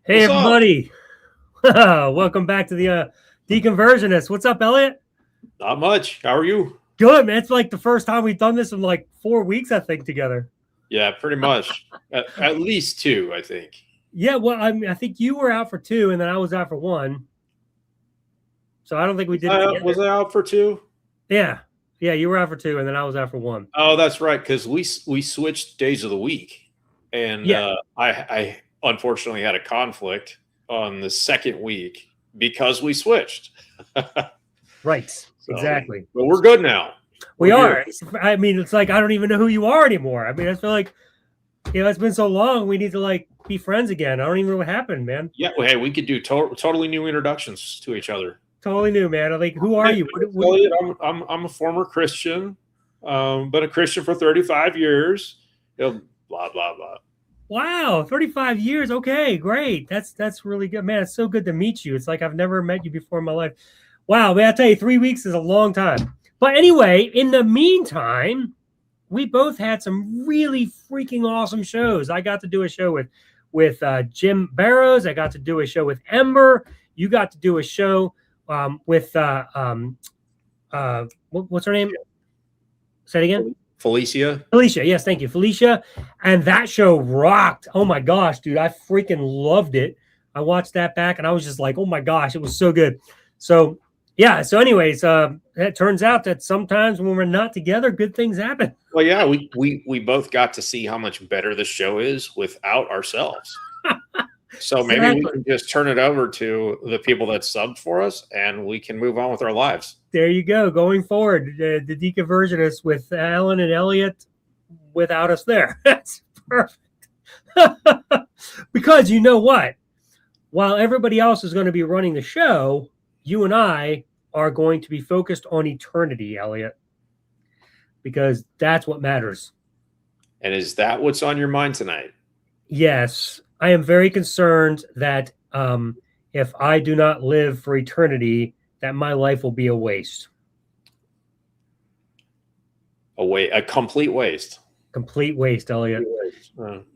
Hey, What's everybody. Welcome back to the Deconversionists. What's up, Elliott? Not much. How are you? Good, man. It's like the first time we've done this in like 4 weeks, I think, together. Yeah, pretty much. At least two, I think. Yeah, well, I think you were out for 2, and then I was out for 1. So I don't think we did it together. Was I out for 2? Yeah, you were out for 2, and then I was out for 1. Oh, that's right, because we switched days of the week. And Yeah. I unfortunately had a conflict on the second week because we switched. Right, So, exactly. But we're good now. We are. I mean, it's like I don't even know who you are anymore. I mean, I feel like, it's been so long. We need to like be friends again. I don't even know what happened, man. Yeah, well, hey, we could do totally new introductions to each other. Totally new, man. I'm like, who are you? Elliott, I'm a former Christian, but a Christian for 35 years. Blah blah blah. Wow, 35 years. Okay, great. That's really good, man. It's so good to meet you. It's like I've never met you before in my life. Wow, man, I tell you, 3 weeks is a long time. But anyway, in the meantime, we both had some really freaking awesome shows. I got to do a show with Jim Barrows. I got to do a show with Ember. You got to do a show with what's her name? Say it again. Felicia, yes, thank you, Felicia. And that show rocked. Oh my gosh, dude, I freaking loved it. I watched that back and I was just like, oh my gosh, it was so good. So yeah, so anyways, it turns out that sometimes when we're not together, good things happen. Well, yeah, we both got to see how much better the show is without ourselves. So maybe we can just turn it over to the people that subbed for us and we can move on with our lives. There you go. Going forward, the Deconversionists with Alan and Elliott without us there. That's perfect. Because you know what? While everybody else is going to be running the show, you and I are going to be focused on eternity, Elliott, because that's what matters. And is that what's on your mind tonight? Yes. I am very concerned that if I do not live for eternity, that my life will be a waste. A complete waste. Complete waste, Elliott.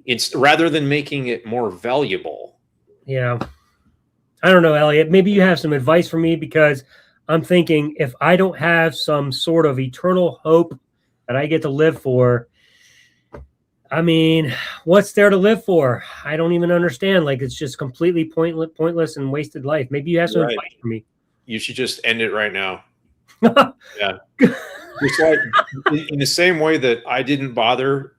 It's rather than making it more valuable. Yeah. I don't know, Elliott. Maybe you have some advice for me, because I'm thinking if I don't have some sort of eternal hope that I get to live for, I mean, what's there to live for? I don't even understand. Like, it's just completely pointless and wasted life. Maybe you have some advice for me. You should just end it right now. Yeah. It's like in the same way that I didn't bother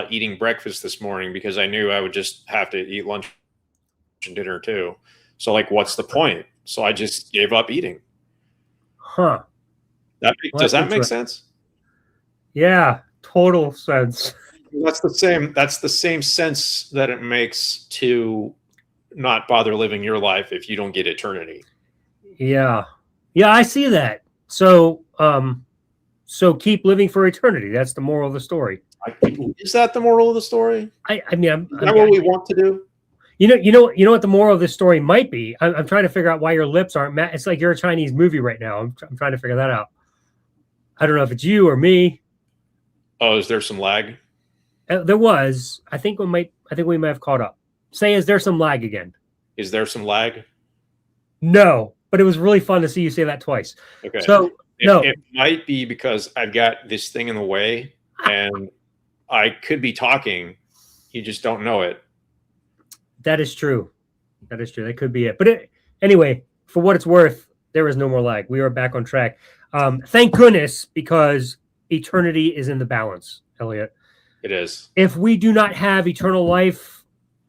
eating breakfast this morning because I knew I would just have to eat lunch and dinner too. So like, what's the point? So I just gave up eating. Huh. Does that make sense? Yeah, total sense. That's the same sense that it makes to not bother living your life if you don't get eternity. Yeah, I see that. So keep living for eternity. That's the moral of the story. Is that the moral of the story? I mean, is that what we want to do? You know what the moral of this story might be? I'm trying to figure out why your lips aren't matte. It's like you're a Chinese movie right now. I'm trying to figure that out. I don't know if it's you or me. Oh, is there some lag? There was. I think we might have caught up. Say, is there some lag again? Is there some lag? No, but it was really fun to see you say that twice. Okay. So it might be because I've got this thing in the way, and I could be talking. You just don't know it. That is true. That could be it. But anyway, for what it's worth, there is no more lag. We are back on track. Thank goodness, because eternity is in the balance, Elliott. It is. If we do not have eternal life,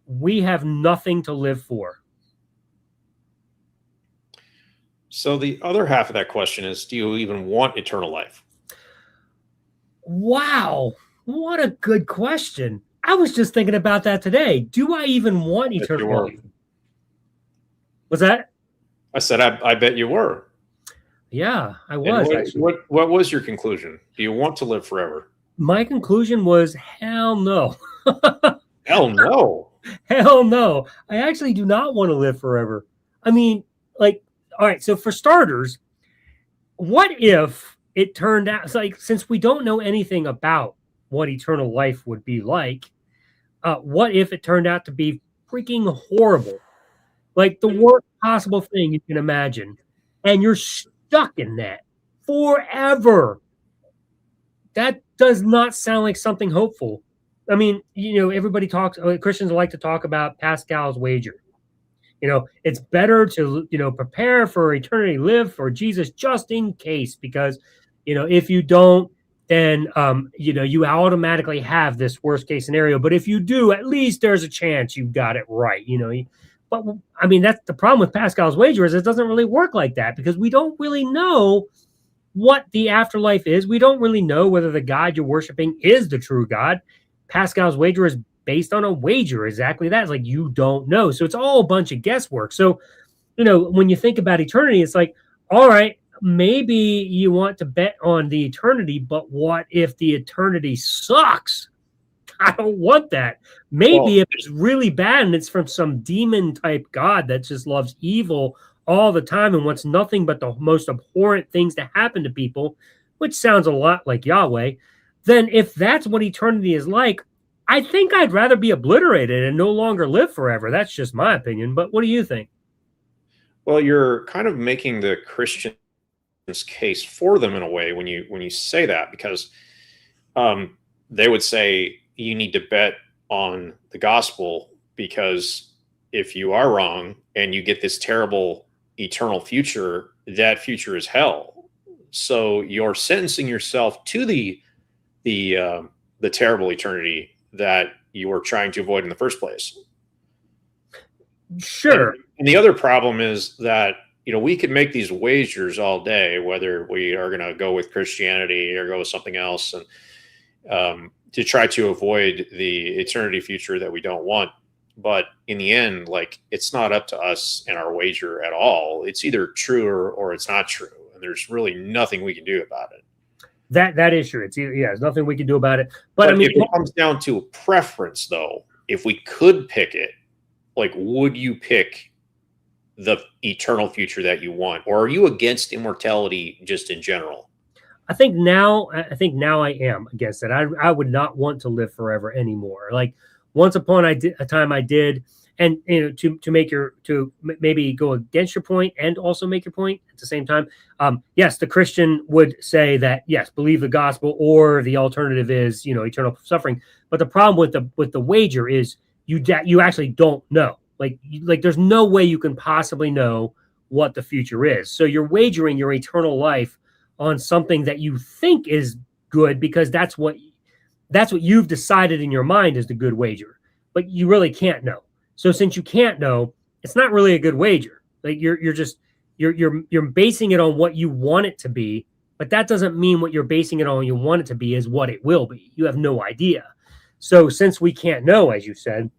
we have nothing to live for. So the other half of that question is, do you even want eternal life? Wow. What a good question. I was just thinking about that today. Do I even want eternal life? What's that? I said, I bet you were. Yeah, I was. What was your conclusion? Do you want to live forever? My conclusion was, hell no. Hell no. Hell no. I actually do not want to live forever. I mean, like, all right, so for starters, what if it turned out, like, since we don't know anything about what eternal life would be like, what if it turned out to be freaking horrible? like the worst possible thing you can imagine, and you're stuck in that forever. That does not sound like something hopeful. I mean, everybody talks, Christians like to talk about Pascal's wager. It's better to, prepare for eternity, live for Jesus just in case, because, if you don't, then, you automatically have this worst case scenario. But if you do, at least there's a chance you got it right, But I mean, that's the problem with Pascal's wager, is it doesn't really work like that, because we don't really know what the afterlife is. We don't really know whether the God you're worshiping is the true God. Pascal's wager is based on a wager. Exactly that. It's like, you don't know. So it's all a bunch of guesswork. So, when you think about eternity, it's like, all right, maybe you want to bet on the eternity, but what if the eternity sucks? I don't want that. Maybe if it's really bad and it's from some demon type God that just loves evil all the time and wants nothing but the most abhorrent things to happen to people, which sounds a lot like Yahweh, then if that's what eternity is like, I think I'd rather be obliterated and no longer live forever. That's just my opinion. But what do you think? Well, you're kind of making the Christian's case for them in a way when you say that, because they would say you need to bet on the gospel, because if you are wrong and you get this terrible eternal future, that future is hell. So you're sentencing yourself to the terrible eternity that you were trying to avoid in the first place. Sure. And the other problem is that, we could make these wagers all day, whether we are going to go with Christianity or go with something else, and to try to avoid the eternity future that we don't want. But in the end, like, it's not up to us and our wager at all. It's either true or it's not true. And there's really nothing we can do about it. That is true. There's nothing we can do about it. But I mean, if it comes down to a preference, though, if we could pick it, like, would you pick the eternal future that you want, or are you against immortality just in general? I think now I am against it. I would not want to live forever anymore. Like, once upon a time I did, and to maybe go against your point and also make your point at the same time. Yes, the Christian would say that, yes, believe the gospel, or the alternative is, eternal suffering. But the problem with the wager is you actually don't know. Like there's no way you can possibly know what the future is. So you're wagering your eternal life on something that you think is good, because that's what you've decided in your mind is the good wager, but you really can't know. So since you can't know, it's not really a good wager. Like you're basing it on what you want it to be, but that doesn't mean what you're basing it on you want it to be is what it will be. You have no idea. So since we can't know, as you said,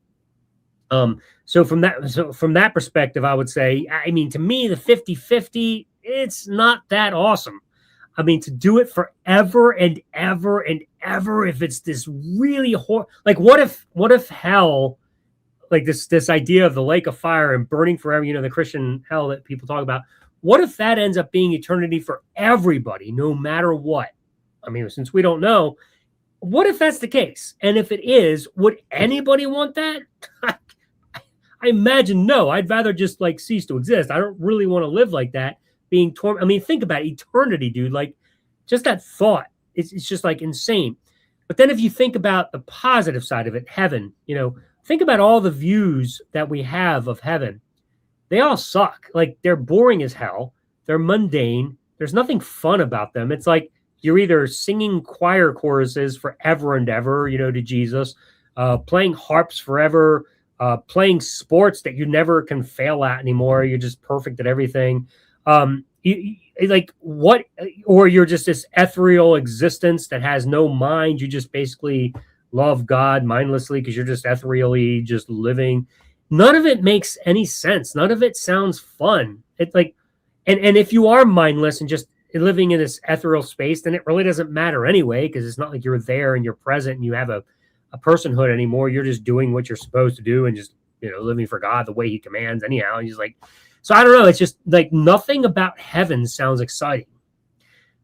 so from that perspective, I would say, I mean, to me, the 50-50, it's not that awesome. I mean, to do it forever and ever and ever, if it's this really like, what if hell, like this idea of the lake of fire and burning forever, the Christian hell that people talk about, what if that ends up being eternity for everybody, no matter what? I mean, since we don't know, what if that's the case? And if it is, would anybody want that? I imagine no. I'd rather just like cease to exist. I don't really want to live like that, being torn. I mean, think about eternity, dude. Like, just that thought, it's just like insane. But then if you think about the positive side of it, heaven, think about all the views that we have of heaven. They all suck. Like, they're boring as hell. They're mundane. There's nothing fun about them. It's like you're either singing choir choruses forever and ever, to Jesus, playing harps forever, playing sports that you never can fail at anymore. You're just perfect at everything. Like what? Or you're just this ethereal existence that has no mind. You just basically love God mindlessly because you're just ethereally just living. None of it makes any sense. None of it sounds fun. It's like, and if you are mindless and just living in this ethereal space, then it really doesn't matter anyway, because it's not like you're there and you're present and you have a personhood anymore. You're just doing what you're supposed to do and just, living for God the way he commands anyhow. And he's like, so I don't know. It's just like nothing about heaven sounds exciting.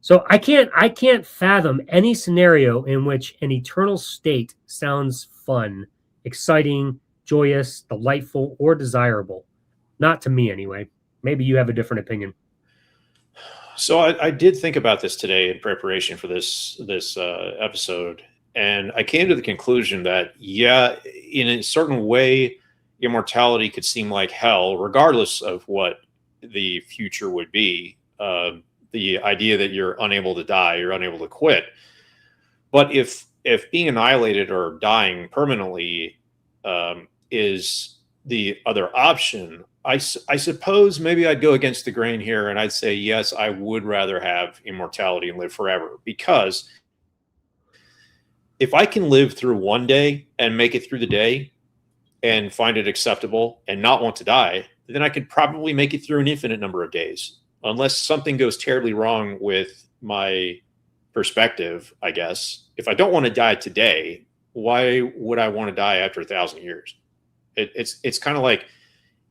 So I can't fathom any scenario in which an eternal state sounds fun, exciting, joyous, delightful, or desirable. Not to me, anyway. Maybe you have a different opinion. So I did think about this today in preparation for this episode, and I came to the conclusion that, yeah, in a certain way, immortality could seem like hell, regardless of what the future would be. The idea that you're unable to die, you're unable to quit. But if being annihilated or dying permanently is the other option, I suppose maybe I'd go against the grain here, and I'd say, yes, I would rather have immortality and live forever, because if I can live through one day and make it through the day and find it acceptable and not want to die, then I could probably make it through an infinite number of days, unless something goes terribly wrong with my perspective, I guess. If I don't want to die today, why would I want to die after 1,000 years? It's kind of like,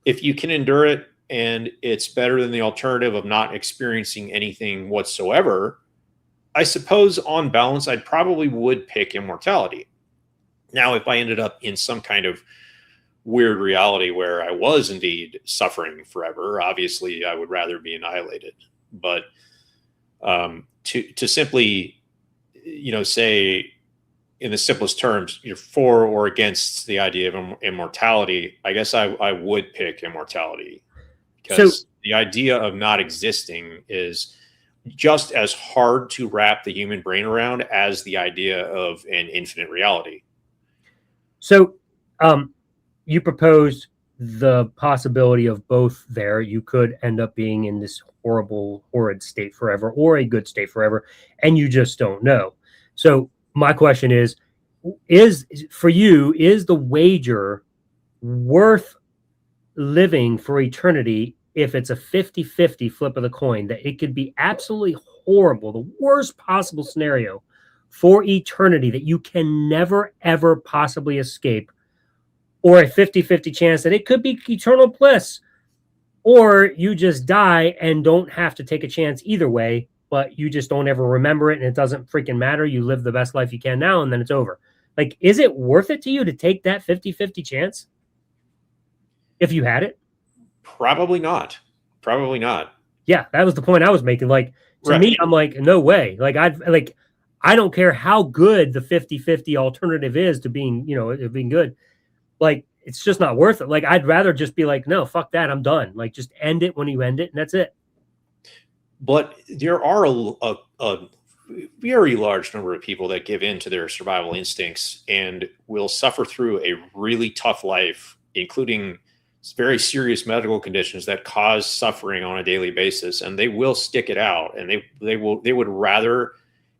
if you can endure it and it's better than the alternative of not experiencing anything whatsoever, I suppose on balance, I probably would pick immortality. Now, if I ended up in some kind of weird reality where I was indeed suffering forever, obviously I would rather be annihilated. But to simply, say in the simplest terms, you're for or against the idea of immortality, I guess I would pick immortality, because the idea of not existing is just as hard to wrap the human brain around as the idea of an infinite reality. So you proposed the possibility of both there. You could end up being in this horrible, horrid state forever, or a good state forever, and you just don't know. So my question is for you, is the wager worth living for eternity if it's a 50-50 flip of the coin, that it could be absolutely horrible, the worst possible scenario for eternity that you can never, ever possibly escape, or a 50-50 chance that it could be eternal bliss, or you just die and don't have to take a chance either way, but you just don't ever remember it and it doesn't freaking matter. You live the best life you can now and then it's over. Like, is it worth it to you to take that 50-50 chance if you had it? Probably not. Probably not. Yeah, that was the point I was making. Like, to me, I'm like, no way. Like, I don't care how good the 50-50 alternative is to being, being good. Like, it's just not worth it. Like, I'd rather just be like, no, fuck that. I'm done. Like, just end it when you end it, and that's it. But there are a very large number of people that give in to their survival instincts and will suffer through a really tough life, including very serious medical conditions that cause suffering on a daily basis, and they will stick it out, and they would rather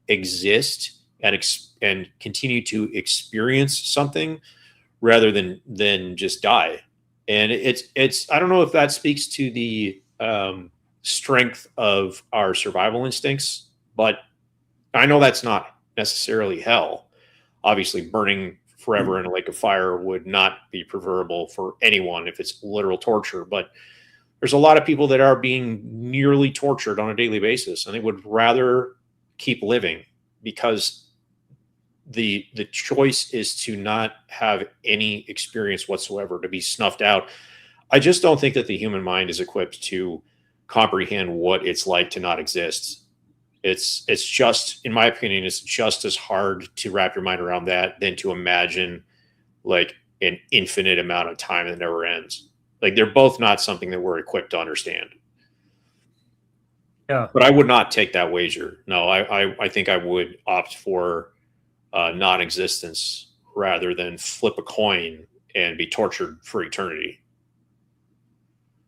exist and continue to experience something rather than just die. And it's I don't know if that speaks to the strength of our survival instincts, but I know that's not necessarily hell. Obviously, burning forever in a lake of fire would not be preferable for anyone if it's literal torture. But there's a lot of people that are being nearly tortured on a daily basis, and they would rather keep living, because the choice is to not have any experience whatsoever, to be snuffed out. I just don't think that the human mind is equipped to comprehend what it's like to not exist. It's just, in my opinion, it's just as hard to wrap your mind around that than to imagine like an infinite amount of time that never ends. Like, they're both not something that we're equipped to understand. Yeah. But I would not take that wager. No, I think I would opt for non-existence rather than flip a coin and be tortured for eternity.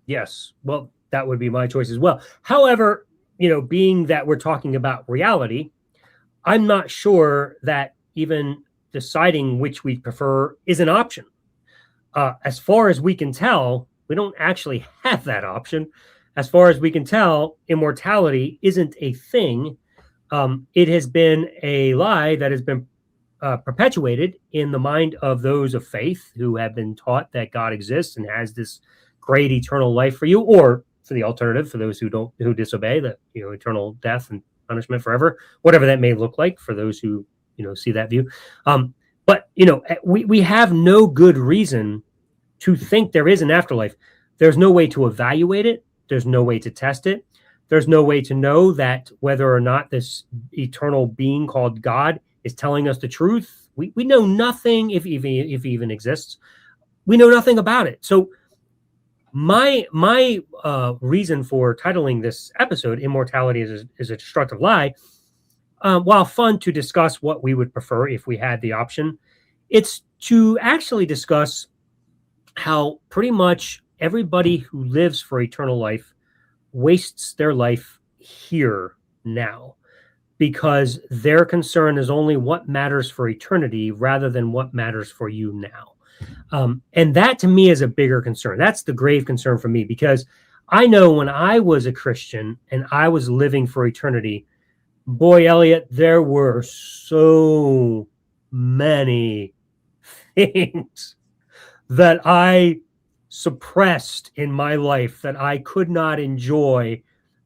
Yes. Well, that would be my choice as well. However, being that we're talking about reality, I'm not sure that even deciding which we prefer is an option. As far as we can tell, we don't actually have that option. As far as we can tell, immortality isn't a thing. It has been a lie that has been perpetuated in the mind of those of faith who have been taught that God exists and has this great eternal life for you, or for the alternative, for those who disobey, that eternal death and punishment forever, whatever that may look like for those who see that view. But we have no good reason to think there is an afterlife. There's no way to evaluate it. There's no way to test it. There's no way to know that whether or not this eternal being called God is telling us the truth. We know nothing, if he even exists. We know nothing about it. So my reason for titling this episode "Immortality is a Destructive Lie," while fun to discuss what we would prefer if we had the option, it's to actually discuss how pretty much everybody who lives for eternal life wastes their life here now, because their concern is only what matters for eternity rather than what matters for you now. And that to me is a bigger concern. That's the grave concern for me, because I know when I was a Christian and I was living for eternity, boy, Elliott, there were so many things that I suppressed in my life that I could not enjoy,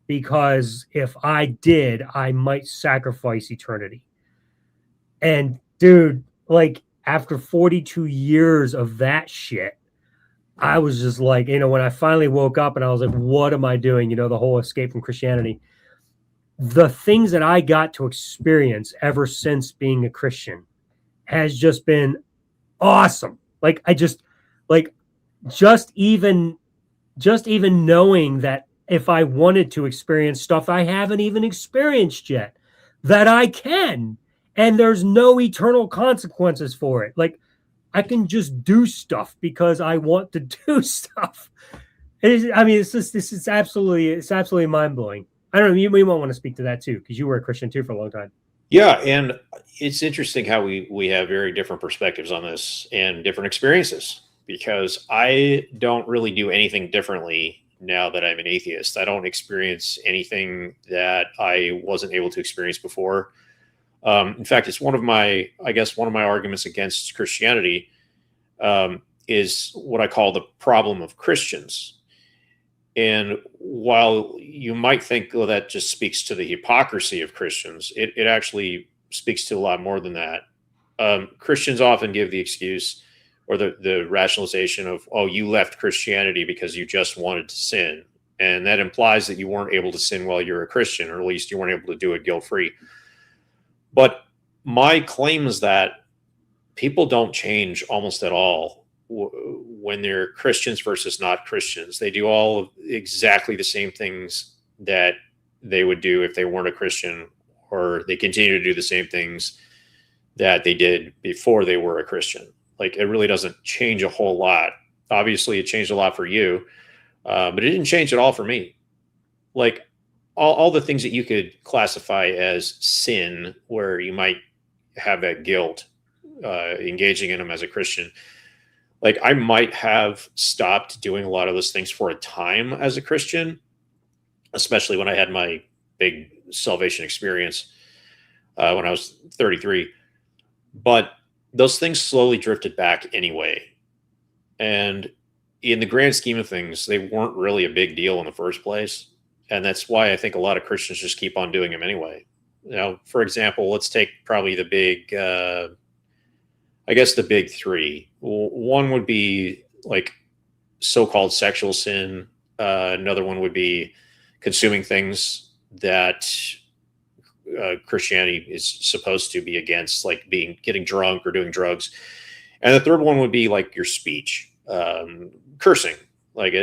because if I did, I might sacrifice eternity. And dude, like after 42 years of that shit, I was just like, when I finally woke up and I was like, what am I doing? The whole escape from Christianity. The things that I got to experience ever since being a Christian has just been awesome. Like just even knowing that if I wanted to experience stuff I haven't even experienced yet, that I can, and there's no eternal consequences for it. Like I can just do stuff because I want to do stuff. It's absolutely mind blowing. I don't know. You might want to speak to that too, because you were a Christian too for a long time. Yeah, and it's interesting how we have very different perspectives on this and different experiences, because I don't really do anything differently now that I'm an atheist. I don't experience anything that I wasn't able to experience before. In fact, it's one of my arguments against Christianity is what I call the problem of Christians. And while you might think, well, that just speaks to the hypocrisy of Christians, it actually speaks to a lot more than that. Christians often give the excuse or the rationalization of, oh, you left Christianity because you just wanted to sin. And that implies that you weren't able to sin while you're a Christian, or at least you weren't able to do it guilt-free. But my claim is that people don't change almost at all when they're Christians versus not Christians. They do all exactly the same things that they would do if they weren't a Christian, or they continue to do the same things that they did before they were a Christian. Like, it really doesn't change a whole lot. Obviously, it changed a lot for you, but it didn't change at all for me. Like, all the things that you could classify as sin, where you might have that guilt, engaging in them as a Christian, like I might have stopped doing a lot of those things for a time as a Christian, especially when I had my big salvation experience when I was 33. But those things slowly drifted back anyway. And in the grand scheme of things, they weren't really a big deal in the first place. And that's why I think a lot of Christians just keep on doing them anyway. For example, let's take probably the big, the big three. One would be like so-called sexual sin. Another one would be consuming things that Christianity is supposed to be against, like getting drunk or doing drugs. And the third one would be like your speech, cursing. Like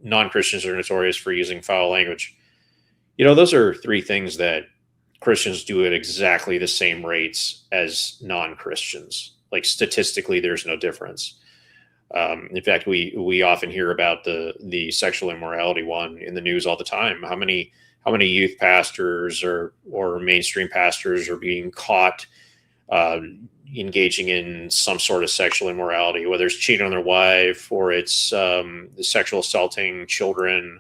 non-Christians are notorious for using foul language. Those are three things that Christians do at exactly the same rates as non-Christians. Like statistically, there's no difference. In fact, we often hear about the sexual immorality one in the news all the time. How many youth pastors or mainstream pastors are being caught engaging in some sort of sexual immorality, whether it's cheating on their wife, or it's sexual assaulting children,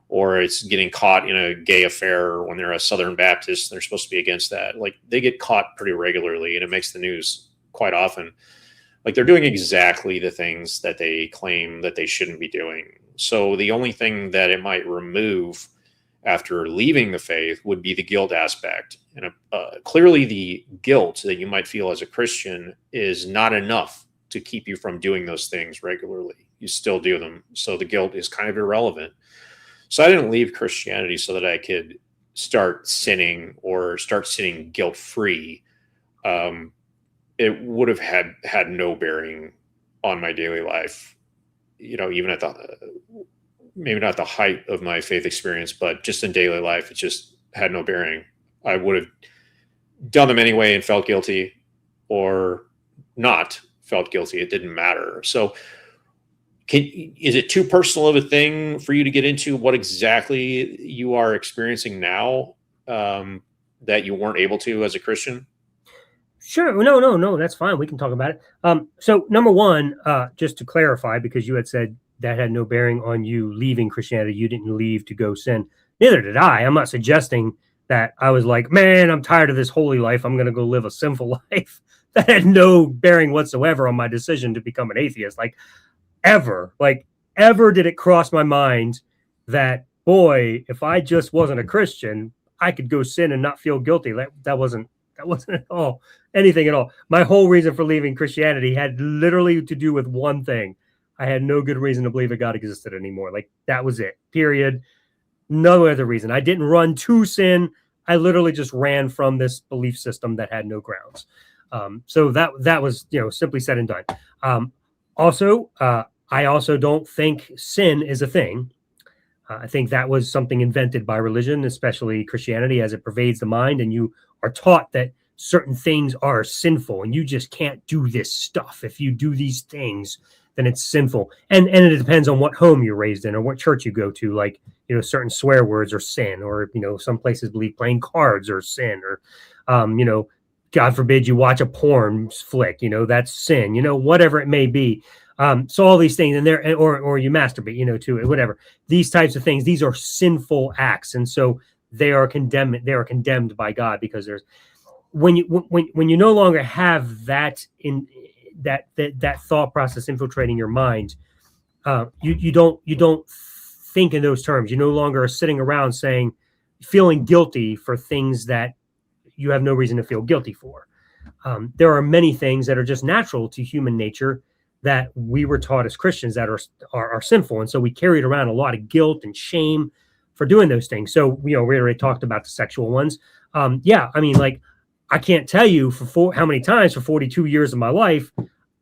or it's getting caught in a gay affair when they're a Southern Baptist. They're supposed to be against that. Like, they get caught pretty regularly, and it makes the news quite often. Like, they're doing exactly the things that they claim that they shouldn't be doing. So the only thing that it might remove after leaving the faith would be the guilt aspect. And clearly the guilt that you might feel as a Christian is not enough to keep you from doing those things regularly. you still do them. So the guilt is kind of irrelevant. So I didn't leave Christianity so that I could start sinning or start sinning guilt-free. It would have had no bearing on my daily life, even at maybe not the height of my faith experience, but just in daily life, it just had no bearing. I would have done them anyway and felt guilty, or not felt guilty. It didn't matter. So is it too personal of a thing for you to get into what exactly you are experiencing now that you weren't able to as a Christian? Sure. No, that's fine. We can talk about it. So number one, just to clarify, because you had said that had no bearing on you leaving Christianity. You didn't leave to go sin. Neither did I. I'm not suggesting that I was like, man, I'm tired of this holy life. I'm going to go live a sinful life. That had no bearing whatsoever on my decision to become an atheist. Ever did it cross my mind that, boy, if I just wasn't a Christian, I could go sin and not feel guilty. That wasn't at all anything at all. My whole reason for leaving Christianity had literally to do with one thing. I had no good reason to believe that God existed anymore. That was it, period. No other reason. I didn't run to sin. I literally just ran from this belief system that had no grounds. So that was, simply said and done. Also, I also don't think sin is a thing. I think that was something invented by religion, especially Christianity, as it pervades the mind, and you are taught that certain things are sinful and you just can't do this stuff. If you do these things, then it's sinful. And it depends on what home you're raised in or what church you go to. Certain swear words are sin, or, some places believe playing cards are sin, or, God forbid you watch a porn flick, that's sin, whatever it may be. So all these things, and or you masturbate, to whatever, these types of things, these are sinful acts. And so they are condemned by God, because there's, when you no longer have that in that thought process infiltrating your mind, you don't think in those terms. You no longer are sitting around feeling guilty for things that you have no reason to feel guilty for. There are many things that are just natural to human nature that we were taught as Christians that are sinful. And so we carried around a lot of guilt and shame for doing those things. So, we already talked about the sexual ones. I can't tell you how many times for 42 years of my life,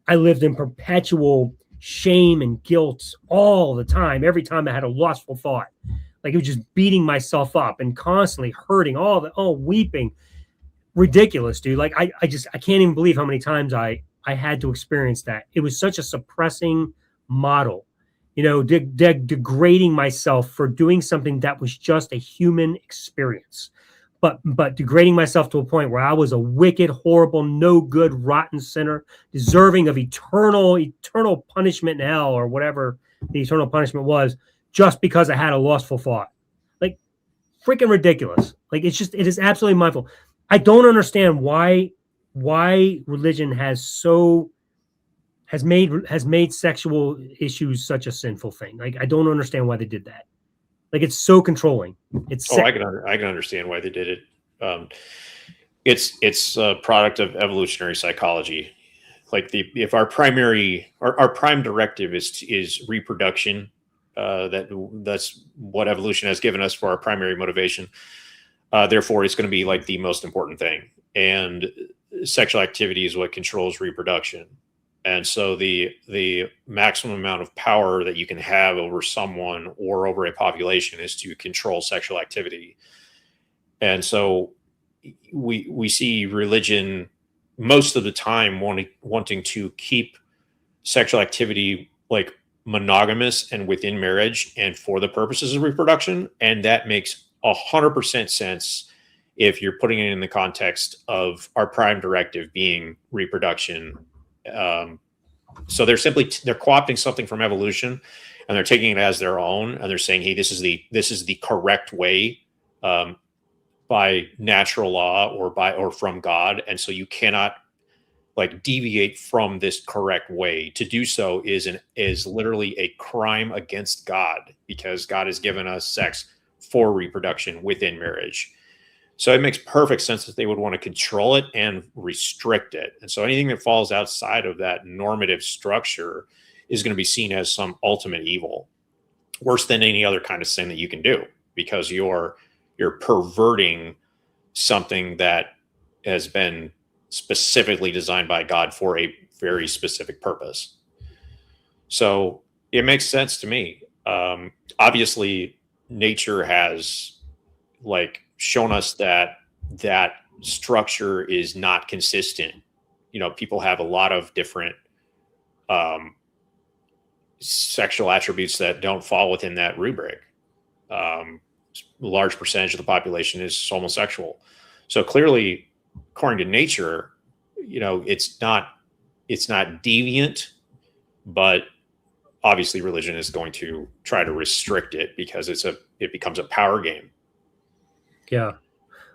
I lived in perpetual shame and guilt all the time. Every time I had a lustful thought, it was just beating myself up and constantly hurting, weeping. Ridiculous, dude. I can't even believe how many times I had to experience that. It was such a suppressing model, degrading myself for doing something that was just a human experience, but degrading myself to a point where I was a wicked, horrible, no good, rotten sinner, deserving of eternal punishment in hell, or whatever the eternal punishment was, just because I had a lustful thought. Freaking ridiculous. It is absolutely mindful. I don't understand why religion has made sexual issues such a sinful thing. I don't understand why they did that. It's so controlling. I can understand why they did it. It's a product of evolutionary psychology. If our prime directive is reproduction, that's what evolution has given us for our primary motivation. Therefore, it's going to be the most important thing. And sexual activity is what controls reproduction. And so the maximum amount of power that you can have over someone or over a population is to control sexual activity. And so we see religion most of the time wanting to keep sexual activity monogamous and within marriage and for the purposes of reproduction. And that makes 100% sense if you're putting it in the context of our prime directive being reproduction. So they're co-opting something from evolution, and they're taking it as their own, and they're saying, hey, this is the correct way by natural law or from God. And so you cannot deviate from this correct way. To do so is literally a crime against God, because God has given us sex for reproduction within marriage. So it makes perfect sense that they would want to control it and restrict it. And so anything that falls outside of that normative structure is going to be seen as some ultimate evil, worse than any other kind of sin that you can do, because you're perverting something that has been specifically designed by God for a very specific purpose. So it makes sense to me. Obviously, nature has like shown us that structure is not consistent. People have a lot of different sexual attributes that don't fall within that rubric. A large percentage of the population is homosexual. So clearly, according to nature, it's not deviant, but obviously religion is going to try to restrict it because it becomes a power game. Yeah.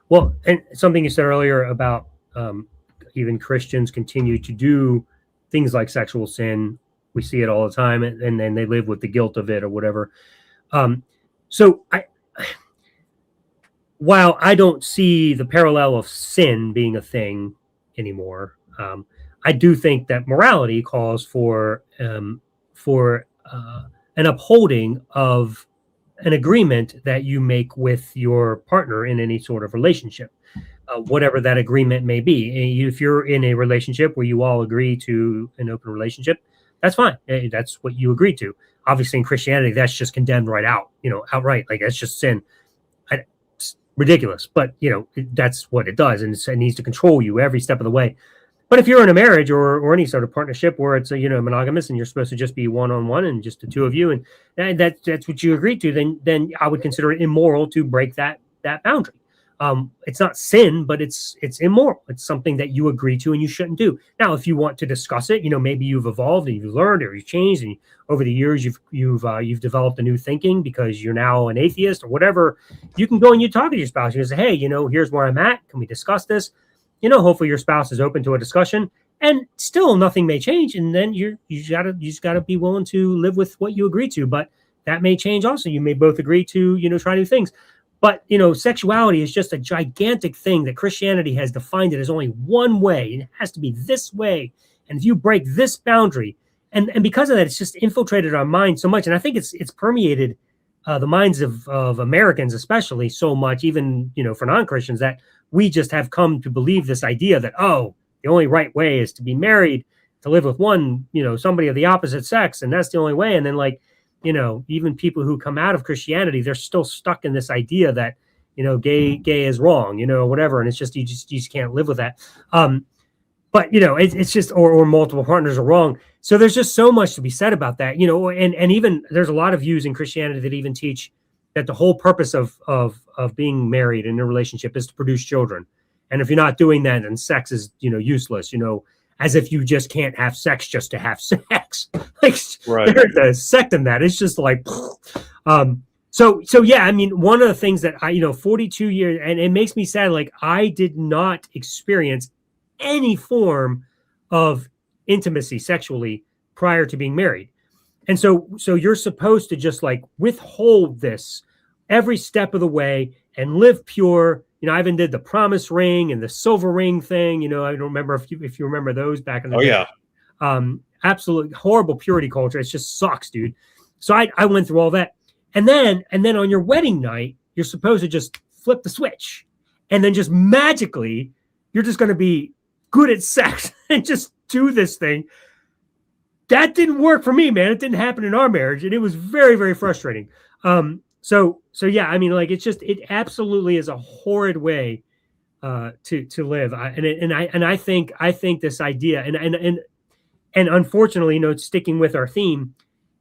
Well, and something you said earlier about even Christians continue to do things like sexual sin. We see it all the time, and then they live with the guilt of it or whatever. So while I don't see the parallel of sin being a thing anymore, I do think that morality calls for an upholding of an agreement that you make with your partner in any sort of relationship, whatever that agreement may be. If you're in a relationship where you all agree to an open relationship, that's fine. That's what you agreed to. Obviously, in Christianity, that's just condemned outright. Like, that's just sin. It's ridiculous, but that's what it does, and it needs to control you every step of the way. But if you're in a marriage or any sort of partnership where it's monogamous and you're supposed to just be one-on-one and just the two of you, and that's what you agreed to, then I would consider it immoral to break that boundary. It's not sin, but it's immoral. It's something that you agree to and you shouldn't do. Now, if you want to discuss it, maybe you've evolved and you've learned or you've changed, and over the years you've developed a new thinking because you're now an atheist or whatever. You can go and you talk to your spouse. You say, hey, here's where I'm at. Can we discuss this? Hopefully your spouse is open to a discussion, and still nothing may change. And then you just gotta be willing to live with what you agree to. But that may change also. You may both agree to, try new things. But, sexuality is just a gigantic thing that Christianity has defined it as only one way, and it has to be this way. And if you break this boundary, and because of that, it's just infiltrated our minds so much. And I think it's permeated the minds of Americans, especially, so much, even, for non-Christians, that we just have come to believe this idea that, the only right way is to be married, to live with one, somebody of the opposite sex. And that's the only way. And then, even people who come out of Christianity, they're still stuck in this idea that, gay is wrong, whatever. And it's just, you just can't live with that. But, it's just, or multiple partners are wrong. So there's just so much to be said about that, and even there's a lot of views in Christianity that even teach that the whole purpose of being married in a relationship is to produce children. And if you're not doing that, then sex is, useless, as if you just can't have sex just to have sex. Like, right. There's a sect in that. It's just like, so yeah, I mean, one of the things that 42 years, and it makes me sad, like, I did not experience any form of intimacy sexually prior to being married. And so you're supposed to just like withhold this every step of the way and live pure. I even did the promise ring and the silver ring thing. I don't remember if you remember those back in the day. Yeah. Absolute horrible purity culture. It just sucks, dude. So I went through all that. And then on your wedding night, you're supposed to just flip the switch. And then just magically, you're just going to be good at sex and just do this thing. That didn't work for me, man. It didn't happen in our marriage. And it was very, very frustrating. So yeah, I mean, like, it absolutely is a horrid way to live. I think this idea, and unfortunately, sticking with our theme,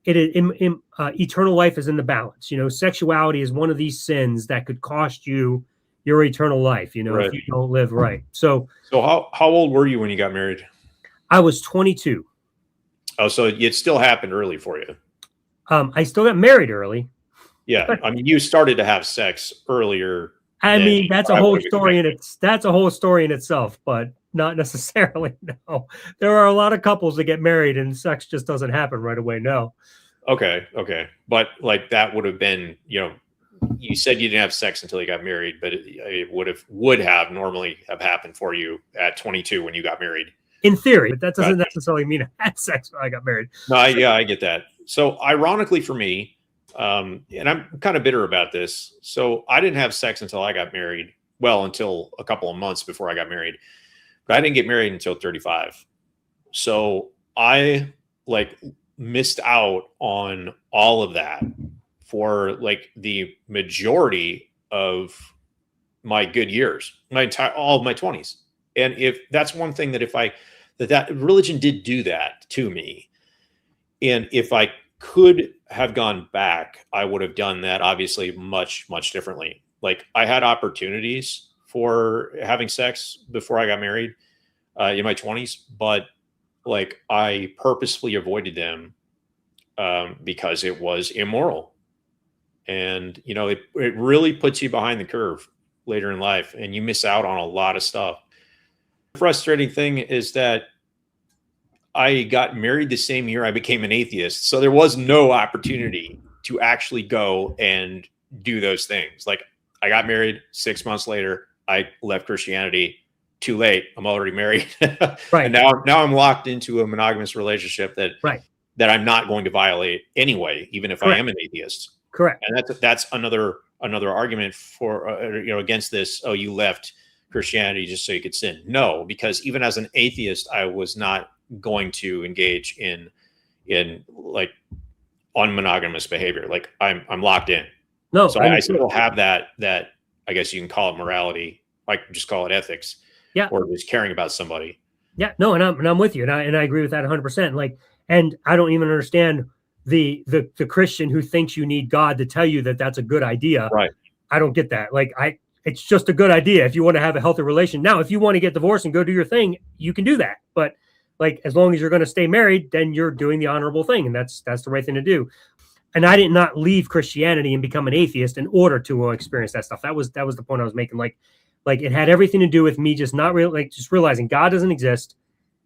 eternal life is in the balance. Sexuality is one of these sins that could cost you your eternal life. Right. If you don't live right. So how old were you when you got married? I was 22. Oh, so it still happened early for you. I still got married early. Yeah, I mean, you started to have sex earlier. I mean, that's a whole story in itself, but not necessarily. No, there are a lot of couples that get married and sex just doesn't happen right away. No. Okay, but like that would have been, you said you didn't have sex until you got married, but it would have normally have happened for you at 22 when you got married. in theory, but that doesn't Gotcha. necessarily mean I had sex when I got married. No, I get that. So ironically for me, and I'm kind of bitter about this. So I didn't have sex until I got married. Well, until a couple of months before I got married, but I didn't get married until 35. So I like missed out on all of that for like the majority of my good years, all of my 20s. And if that's one thing that that religion did do that to me. And if I could have gone back, I would have done that obviously much, much differently. Like I had opportunities for having sex before I got married in my 20s, but like I purposefully avoided them because it was immoral. And, you know, it really puts you behind the curve later in life and you miss out on a lot of stuff. The frustrating thing is that I got married the same year I became an atheist. So there was no opportunity to actually go and do those things. Like I got married 6 months later. I left Christianity. Too late. I'm already married. Right. And now I'm locked into a monogamous relationship that I'm not going to violate anyway, even if I am an atheist. Correct. And that's another argument for against this. Oh, you left Christianity just so you could sin. No, because even as an atheist, I was not going to engage in like unmonogamous behavior. Like I'm locked in. No, so I still have that I guess you can call it morality. I can just call it ethics. Yeah. Or just caring about somebody. Yeah. No, and I'm with you, and I agree with that 100%. Like, and I don't even understand the Christian who thinks you need God to tell you that that's a good idea. Right. I don't get that. Like it's just a good idea if you want to have a healthy relation. Now, if you want to get divorced and go do your thing, you can do that. But like, as long as you're going to stay married, then you're doing the honorable thing. And that's the right thing to do. And I did not leave Christianity and become an atheist in order to experience that stuff. That was the point I was making. Like it had everything to do with me just not just realizing God doesn't exist.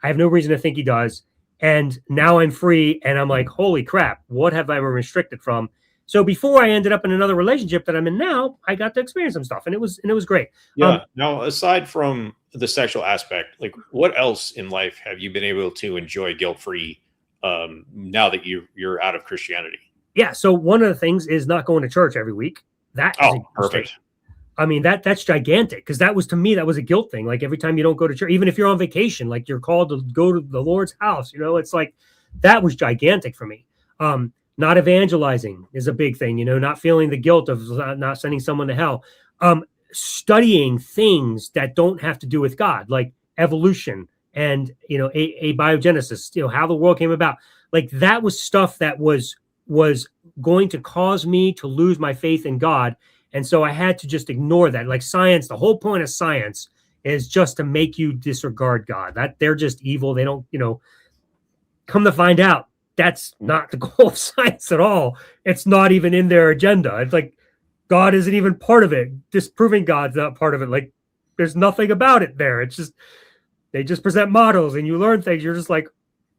I have no reason to think he does. And now I'm free. And I'm like, holy crap, what have I been restricted from? So before I ended up in another relationship that I'm in now, I got to experience some stuff and it was great. Yeah. Now, aside from the sexual aspect, like what else in life have you been able to enjoy guilt-free now that you're out of Christianity? Yeah. So one of the things is not going to church every week. That is perfect. I mean, that's gigantic because that was a guilt thing. Like every time you don't go to church, even if you're on vacation, like you're called to go to the Lord's house, it's like that was gigantic for me. Not evangelizing is a big thing, not feeling the guilt of not sending someone to hell. Studying things that don't have to do with God, like evolution and, abiogenesis, how the world came about. Like that was stuff that was going to cause me to lose my faith in God. And so I had to just ignore that. Like science, the whole point of science is just to make you disregard God. That they're just evil. They don't, come to find out that's not the goal of science at all. It's not even in their agenda. It's like God isn't even part of it. Disproving God's not part of it. Like there's nothing about it there. It's just, they just present models and you learn things. You're just like,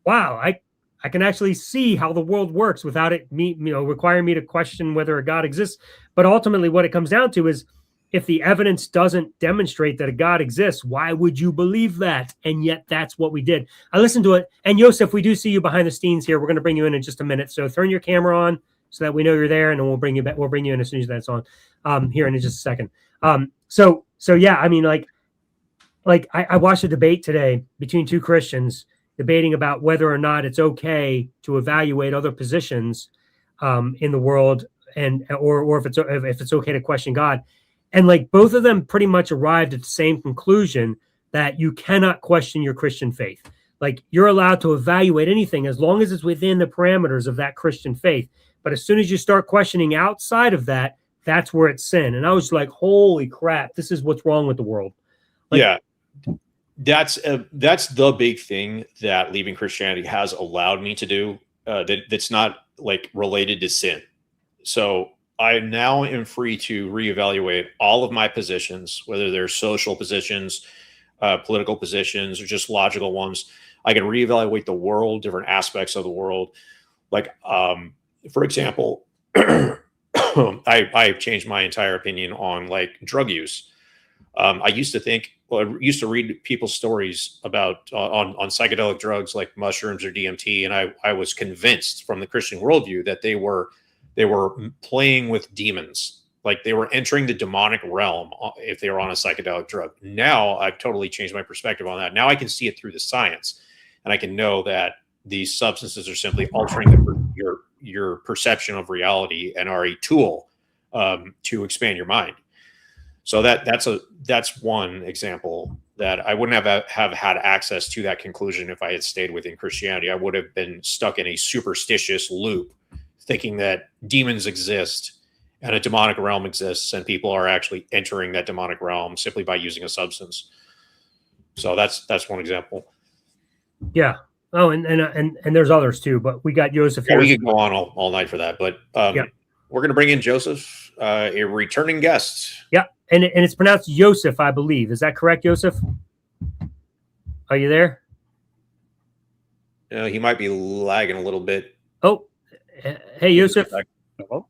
wow, I can actually see how the world works without it requiring me to question whether a God exists. But ultimately what it comes down to is if the evidence doesn't demonstrate that a God exists, why would you believe that? And yet that's what we did. I listened to it. And Yosef, we do see you behind the scenes here. We're going to bring you in just a minute. So turn your camera on so that we know you're there, and then we'll bring you back. We'll bring you in as soon as that's on here in just a second. So yeah, I mean, like I watched a debate today between two Christians debating about whether or not it's okay to evaluate other positions in the world, or if it's okay to question God. And like both of them pretty much arrived at the same conclusion that you cannot question your Christian faith. Like you're allowed to evaluate anything as long as it's within the parameters of that Christian faith. But as soon as you start questioning outside of that, that's where it's sin. And I was like, holy crap, this is what's wrong with the world. Like, yeah. That's the big thing that leaving Christianity has allowed me to do. That's not like related to sin. So I now am free to reevaluate all of my positions, whether they're social positions, political positions, or just logical ones. I can reevaluate the world, different aspects of the world. Like, for example, I've changed my entire opinion on like drug use. I used to think I used to read people's stories about on psychedelic drugs like mushrooms or DMT, and I was convinced from the Christian worldview that they were playing with demons, like they were entering the demonic realm if they were on a psychedelic drug. Now I've totally changed my perspective on that. Now I can see it through the science, and I can know that these substances are simply altering your perception of reality and are a tool to expand your mind. So that's one example that I wouldn't have had access to that conclusion if I had stayed within Christianity. I would have been stuck in a superstitious loop, thinking that demons exist and a demonic realm exists, and people are actually entering that demonic realm simply by using a substance. So that's one example. Yeah. Oh, and there's others too, but we got Joseph here. We could go on all night for that, but we're going to bring in Joseph, a returning guest. Yeah, and it's pronounced Joseph, I believe. Is that correct, Joseph? Are you there? He might be lagging a little bit. Oh, hey, Joseph. Hello?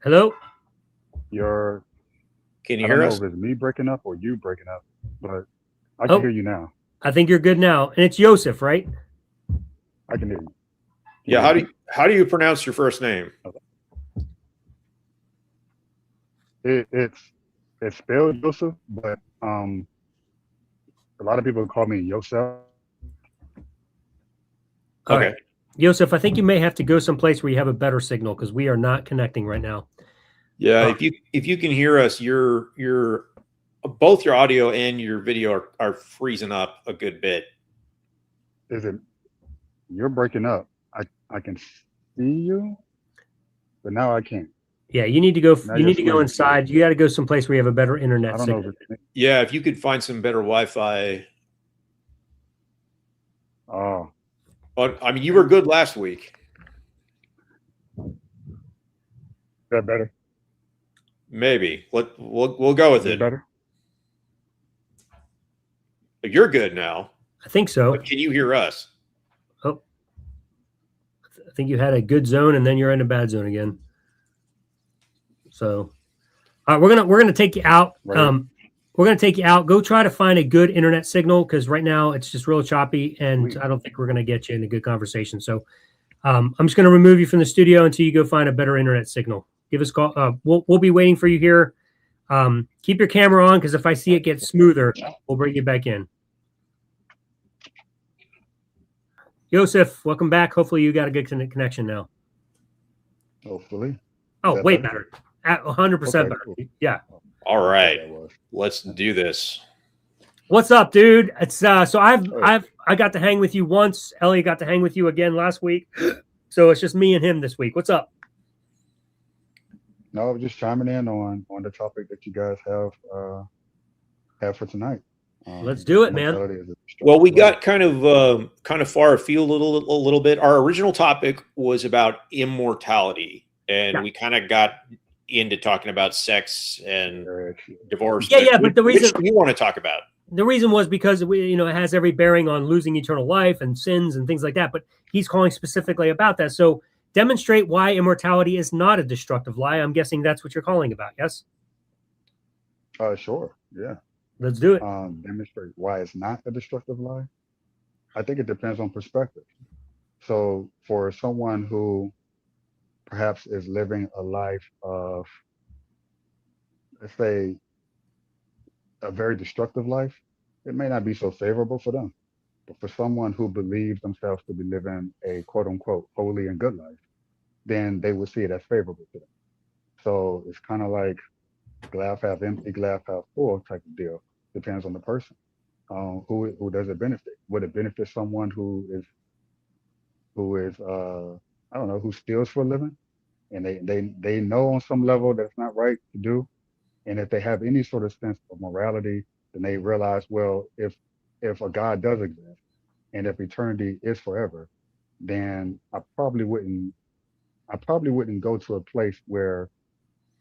Hello? Can you hear us? I don't know if it's me breaking up or you breaking up, but I can hear you now. I think you're good now. And it's Joseph, right? I can hear you. Yeah, how do you pronounce your first name? Okay. It's spelled Joseph, but a lot of people call me Yosef. All right. Joseph, I think you may have to go someplace where you have a better signal because we are not connecting right now. Yeah, if you can hear us, your both your audio and your video are freezing up a good bit. You're breaking up. I can see you, but now I can't. Yeah, you need to go. You need to go inside. You got to go someplace where you have a better internet signal. Yeah, if you could find some better Wi-Fi. Oh. But I mean, you were good last week. Is that better? Maybe. We'll go with it. Better. You're good now. I think so. But can you hear us? Oh, I think you had a good zone and then you're in a bad zone again. So, we're gonna take you out. Right. We're gonna take you out. Go try to find a good internet signal because right now it's just real choppy, and I don't think we're gonna get you in a good conversation. So, I'm just gonna remove you from the studio until you go find a better internet signal. Give us a call. We'll be waiting for you here. Keep your camera on because if I see it get smoother, we'll bring you back in. Joseph, welcome back. Hopefully you got a good connection now. Hopefully. Oh, way better. 100% better. Cool. Yeah. All right. Let's do this. What's up, dude? It's so I got to hang with you once. Elliott got to hang with you again last week. So it's just me and him this week. What's up? No, just chiming in on the topic that you guys have for tonight. Let's do it, man. Well, we got kind of far afield a little bit. Our original topic was about immortality, and we kind of got into talking about sex and divorce. Yeah, but the reason we want to talk about. The reason was because it has every bearing on losing eternal life and sins and things like that. But he's calling specifically about that. So demonstrate why immortality is not a destructive lie. I'm guessing that's what you're calling about. Yes. Sure. Yeah. Let's do it. Demonstrate why it's not a destructive lie. I think it depends on perspective. So for someone who perhaps is living a life of, let's say, a very destructive life, it may not be so favorable for them. But for someone who believes themselves to be living a quote unquote holy and good life, then they will see it as favorable to them. So it's kind of like glass half empty, glass half full type of deal. Depends on the person. Who does it benefit? Would it benefit someone who is I don't know, who steals for a living, and they know on some level that's not right to do, and if they have any sort of sense of morality, then they realize, well, if a God does exist, and if eternity is forever, then I probably wouldn't go to a place where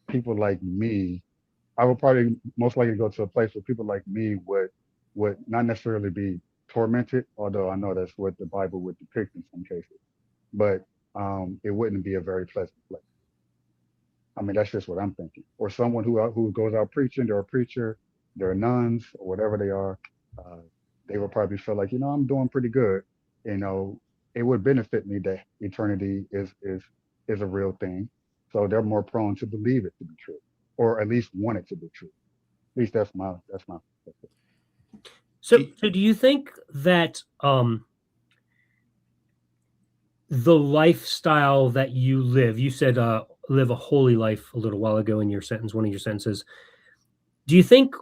people like me. I would probably most likely go to a place where people like me would not necessarily be tormented, although I know that's what the Bible would depict in some cases, but it wouldn't be a very pleasant place. I mean, that's just what I'm thinking. Or someone who goes out preaching, they're a preacher, they're nuns or whatever they are. Uh, they will probably feel like, I'm doing pretty good. You know, it would benefit me that eternity is a real thing. So they're more prone to believe it to be true, or at least want it to be true. At least that's my perspective. So do you think that the lifestyle that you live, you said live a holy life a little while ago in your sentence, one of your sentences. Do you think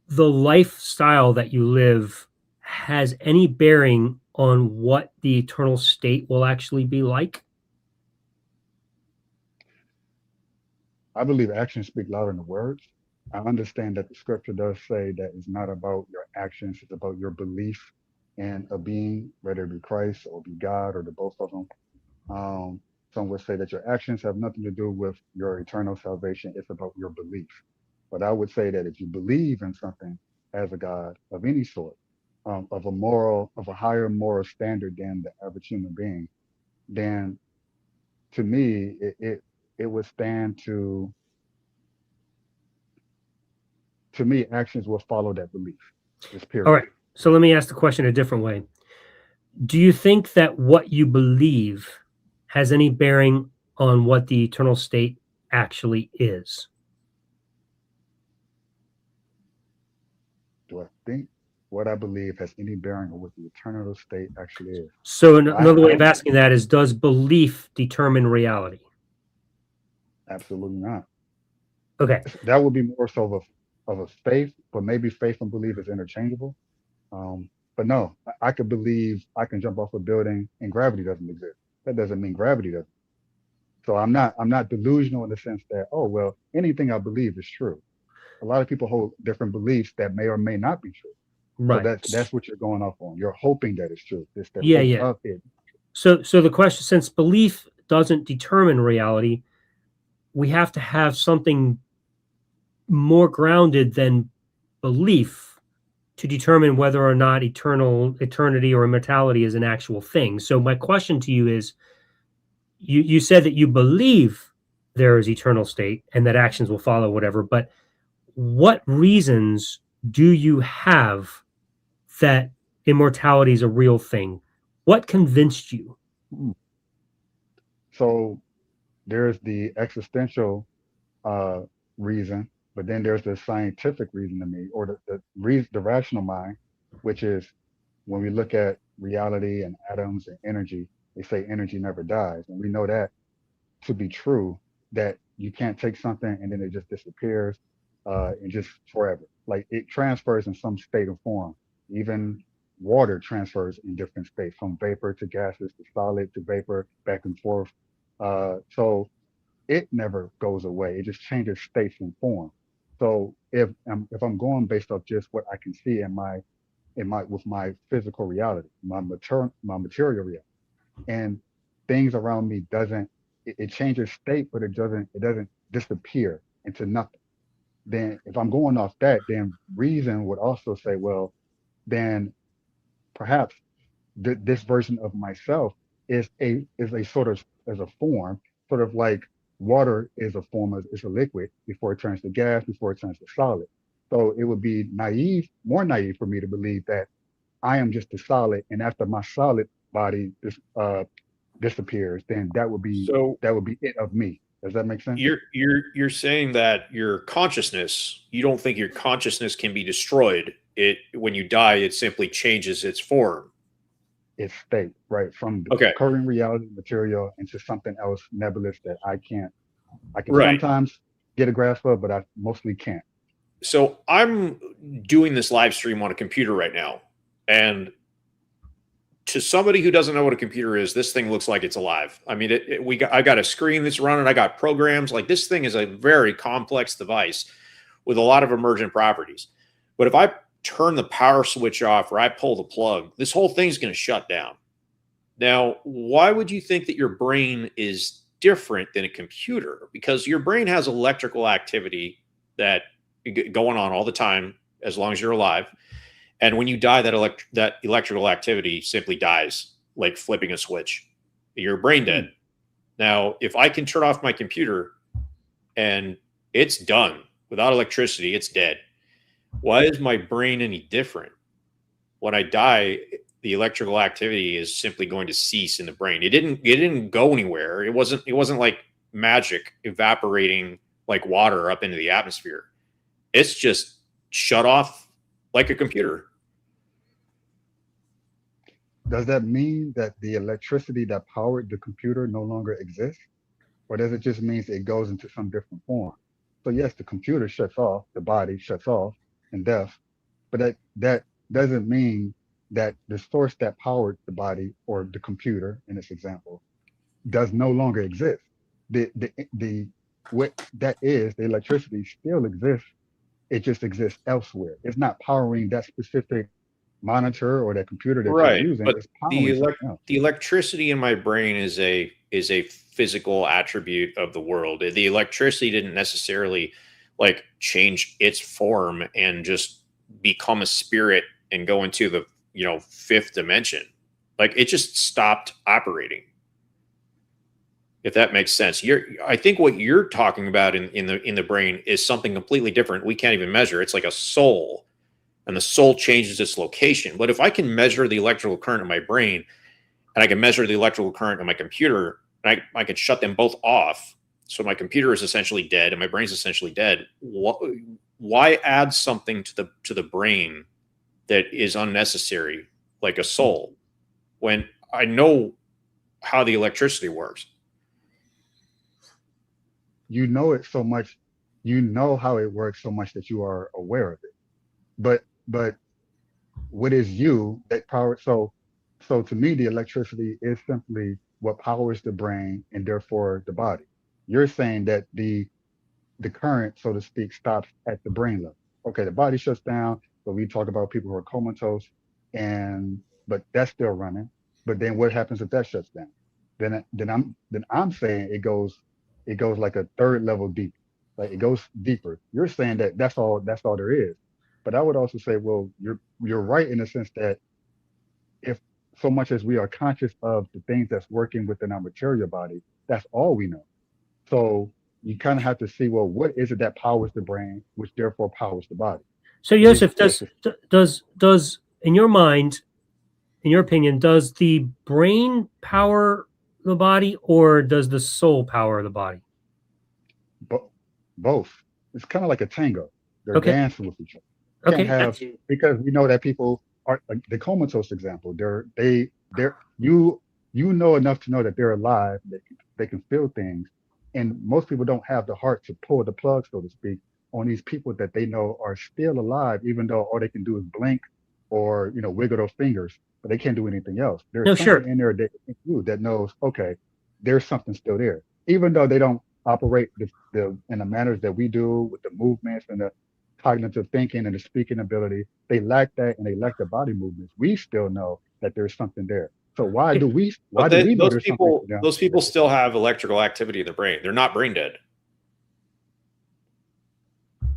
the lifestyle that you live has any bearing on what the eternal state will actually be like? I believe actions speak louder than words. I understand that the scripture does say that it's not about your actions, it's about your belief in a being, whether it be Christ or be God or the both of them. Some would say that your actions have nothing to do with your eternal salvation. It's about your belief. But I would say that if you believe in something as a God of any sort, of a higher moral standard than the average human being, then to me, it would stand to me, actions will follow that belief. Just period. All right. So let me ask the question a different way. Do you think that what you believe has any bearing on what the eternal state actually is? Do I think what I believe has any bearing on what the eternal state actually is? So another way of asking that is, does belief determine reality? Absolutely not. Okay. That would be more so of a faith, but maybe faith and belief is interchangeable. But no, I could believe I can jump off a building and gravity doesn't exist. That doesn't mean gravity doesn't. So I'm not delusional in the sense that, oh well, anything I believe is true. A lot of people hold different beliefs that may or may not be true. Right. So that's what you're going off on. You're hoping that it's true. It's the Yeah. hope of it. So the question, since belief doesn't determine reality, we have to have something more grounded than belief to determine whether or not eternity or immortality is an actual thing. So my question to you is, you said that you believe there is eternal state and that actions will follow whatever, but what reasons do you have that immortality is a real thing? What convinced you? So there's the existential reason, but then there's the scientific reason to me, or the rational mind, which is when we look at reality and atoms and energy, they say energy never dies. And we know that to be true, that you can't take something and then it just disappears and just forever. Like it transfers in some state or form. Even water transfers in different states, from vapor to gases to solid to vapor, back and forth. So it never goes away. It just changes states and form. So if I'm going based off just what I can see with my physical reality, my material reality, and things around me it changes state, but it doesn't disappear into nothing. Then if I'm going off that, then reason would also say, well, then perhaps this version of myself is a sort of as a form, sort of like water is a form of is a liquid before it turns to gas, before it turns to solid. So it would be more naive for me to believe that I am just a solid, and after my solid body disappears, then that would be it of me. Does that make sense? You're saying that your consciousness, you don't think your consciousness can be destroyed. When you die, it simply changes its form. Its state, right, from the current reality material into something else nebulous that I can sometimes get a grasp of, but I mostly can't. So I'm doing this live stream on a computer right now, and to somebody who doesn't know what a computer is, this thing looks like it's alive. I mean, I got a screen that's running. I got programs. Like, this thing is a very complex device with a lot of emergent properties. But if I turn the power switch off or I pull the plug, this whole thing's going to shut down. Now, why would you think that your brain is different than a computer? Because your brain has electrical activity that going on all the time as long as you're alive. And when you die, that electrical activity simply dies, like flipping a switch. You're brain dead. Now, if I can turn off my computer, and it's done. Without electricity, it's dead. Why is my brain any different? When I die, the electrical activity is simply going to cease in the brain. It didn't go anywhere. It wasn't like magic evaporating like water up into the atmosphere. It's just shut off like a computer. Does that mean that the electricity that powered the computer no longer exists? Or does it just mean it goes into some different form? So yes, the computer shuts off, the body shuts off in death, but that doesn't mean that the source that powered the body or the computer in this example does no longer exist. The what that is, the electricity still exists. It just exists elsewhere. It's not powering that specific monitor or that computer that you're Right, using. but It's powering something else. the electricity in my brain is a physical attribute of the world. The electricity didn't necessarily like change its form and just become a spirit and go into the fifth dimension. Like it just stopped operating. If that makes sense. I think what you're talking about in the brain is something completely different. We can't even measure. It's like a soul, and the soul changes its location. But if I can measure the electrical current in my brain, and I can measure the electrical current in my computer, and I can shut them both off, so my computer is essentially dead and my brain's essentially dead. Why add something to the brain that is unnecessary, like a soul, when I know how the electricity works? You know it so much, you know how it works so much that you are aware of it. But what is you that power? So to me, the electricity is simply what powers the brain and therefore the body. You're saying that the current, so to speak, stops at the brain level. Okay, the body shuts down. So we talk about people who are comatose, but that's still running. But then what happens if that shuts down? Then I'm saying it goes like a third level deep, like it goes deeper. You're saying that that's all there is. But I would also say, well, you're right in the sense that if so much as we are conscious of the things that's working within our material body, that's all we know. So you kind of have to see, well, what is it that powers the brain, which therefore powers the body? So Joseph, does in your mind, in your opinion, does the brain power the body or does the soul power the body? Both. It's kind of like a tango. They're Okay. dancing with each other. You Okay. can't have, because we know that people are like the comatose example. You know enough to know that they're alive. They can feel things, and most people don't have the heart to pull the plug, so to speak, on these people that they know are still alive, even though all they can do is blink or wiggle their fingers, but they can't do anything else. There's No, something sure. in there that they can do that knows, okay, there's something still there, even though they don't operate in the manners that we do with the movements and the cognitive thinking and the speaking ability. They lack that, and they lack the body movements. We still know that there's something there. So why do we know there's something for them? Those people still have electrical activity in their brain. They're not brain dead.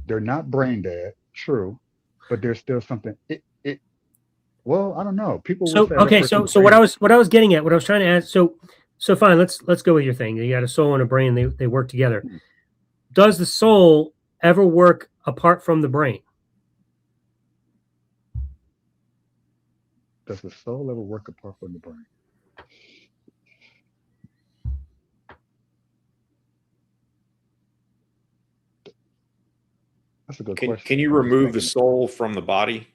They're not brain dead, true, but there's still something. Well, I don't know. People will say, okay, so what I was getting at, what I was trying to ask, so fine, let's go with your thing. You got a soul and a brain, they work together. Does the soul ever work apart from the brain? Does the soul ever work apart from the brain? That's a good question. Can you remove the soul from the body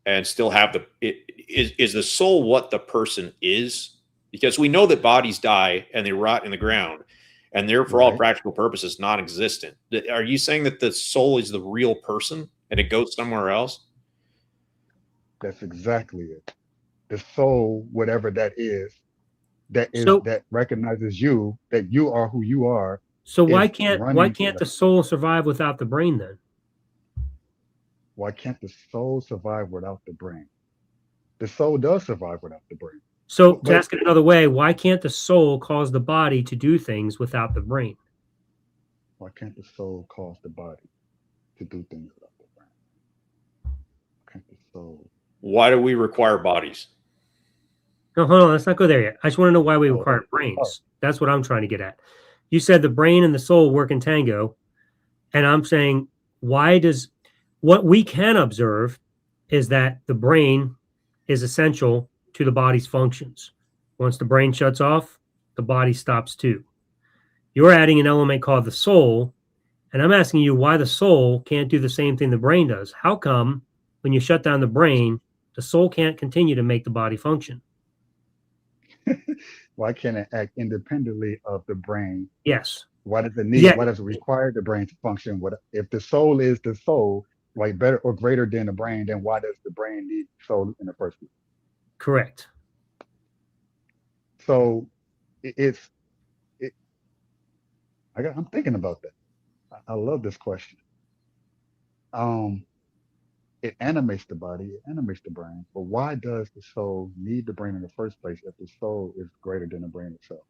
and still have is the soul what the person is? Because we know that bodies die and they rot in the ground, and they're, for all practical purposes, non-existent. Are you saying that the soul is the real person and it goes somewhere else? That's exactly it. The soul, whatever that recognizes you, that you are who you are. So why can't the soul survive without the brain then? Why can't the soul survive without the brain? The soul does survive without the brain. So to ask it another way, why can't the soul cause the body to do things without the brain? Why can't the soul cause the body to do things without the brain? Why can't the soul? Why do we require bodies? No, hold on. Let's not go there yet. I just want to know why we require brains. That's what I'm trying to get at. You said the brain and the soul work in tango. And I'm saying, what we can observe is that the brain is essential to the body's functions. Once the brain shuts off, the body stops too. You're adding an element called the soul, and I'm asking you why the soul can't do the same thing the brain does. How come when you shut down the brain, the soul can't continue to make the body function? Why can't it act independently of the brain? Yes. Why does it need? Yeah. Why does it require the brain to function? What if the soul is the soul, like better or greater than the brain? Then why does the brain need soul in the first place? Correct. So I'm thinking about that. I love this question. It animates the body, it animates the brain, but why does the soul need the brain in the first place if the soul is greater than the brain itself?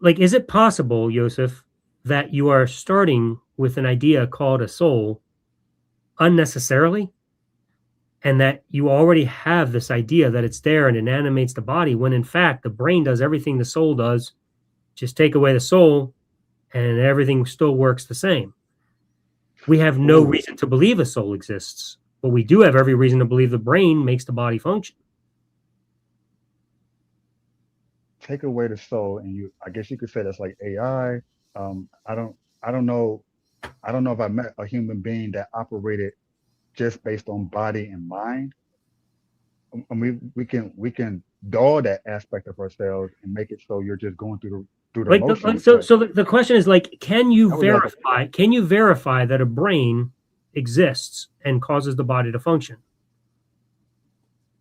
Like, is it possible, Joseph, that you are starting with an idea called a soul unnecessarily, and that you already have this idea that it's there and it animates the body, when in fact the brain does everything the soul does? Just take away the soul and everything still works the same. We have no reason to believe a soul exists, but we do have every reason to believe the brain makes the body function. Take away the soul, and I guess you could say that's like AI. I don't know if I met a human being that operated just based on body and mind. And we can dull that aspect of ourselves and make it so you're just going through the motions. So the question is, like, can you verify that a brain exists and causes the body to function?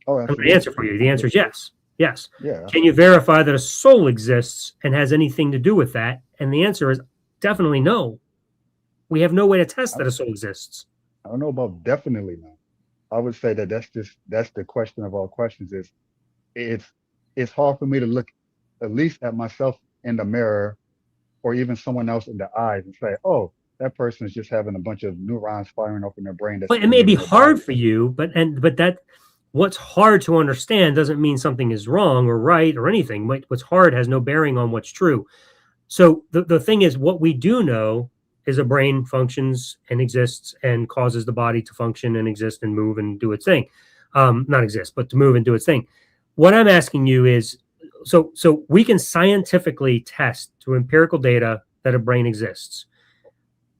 Oh, I'm going to answer for you. The answer is yes. Yes. Yeah. Can you verify that a soul exists and has anything to do with that? And the answer is definitely no. We have no way to test that a soul exists. I don't know about definitely no. I would say that that's the question of all questions. It's hard for me to look at least at myself in the mirror or even someone else in the eyes and say, oh, that person is just having a bunch of neurons firing up in their brain. But it may be hard for you, but that what's hard to understand doesn't mean something is wrong or right or anything. What's hard has no bearing on what's true. So the thing is, what we do know is a brain functions and exists and causes the body to function and exist and move and do its thing. Not exist, but to move and do its thing. What I'm asking you is, so we can scientifically test through empirical data that a brain exists.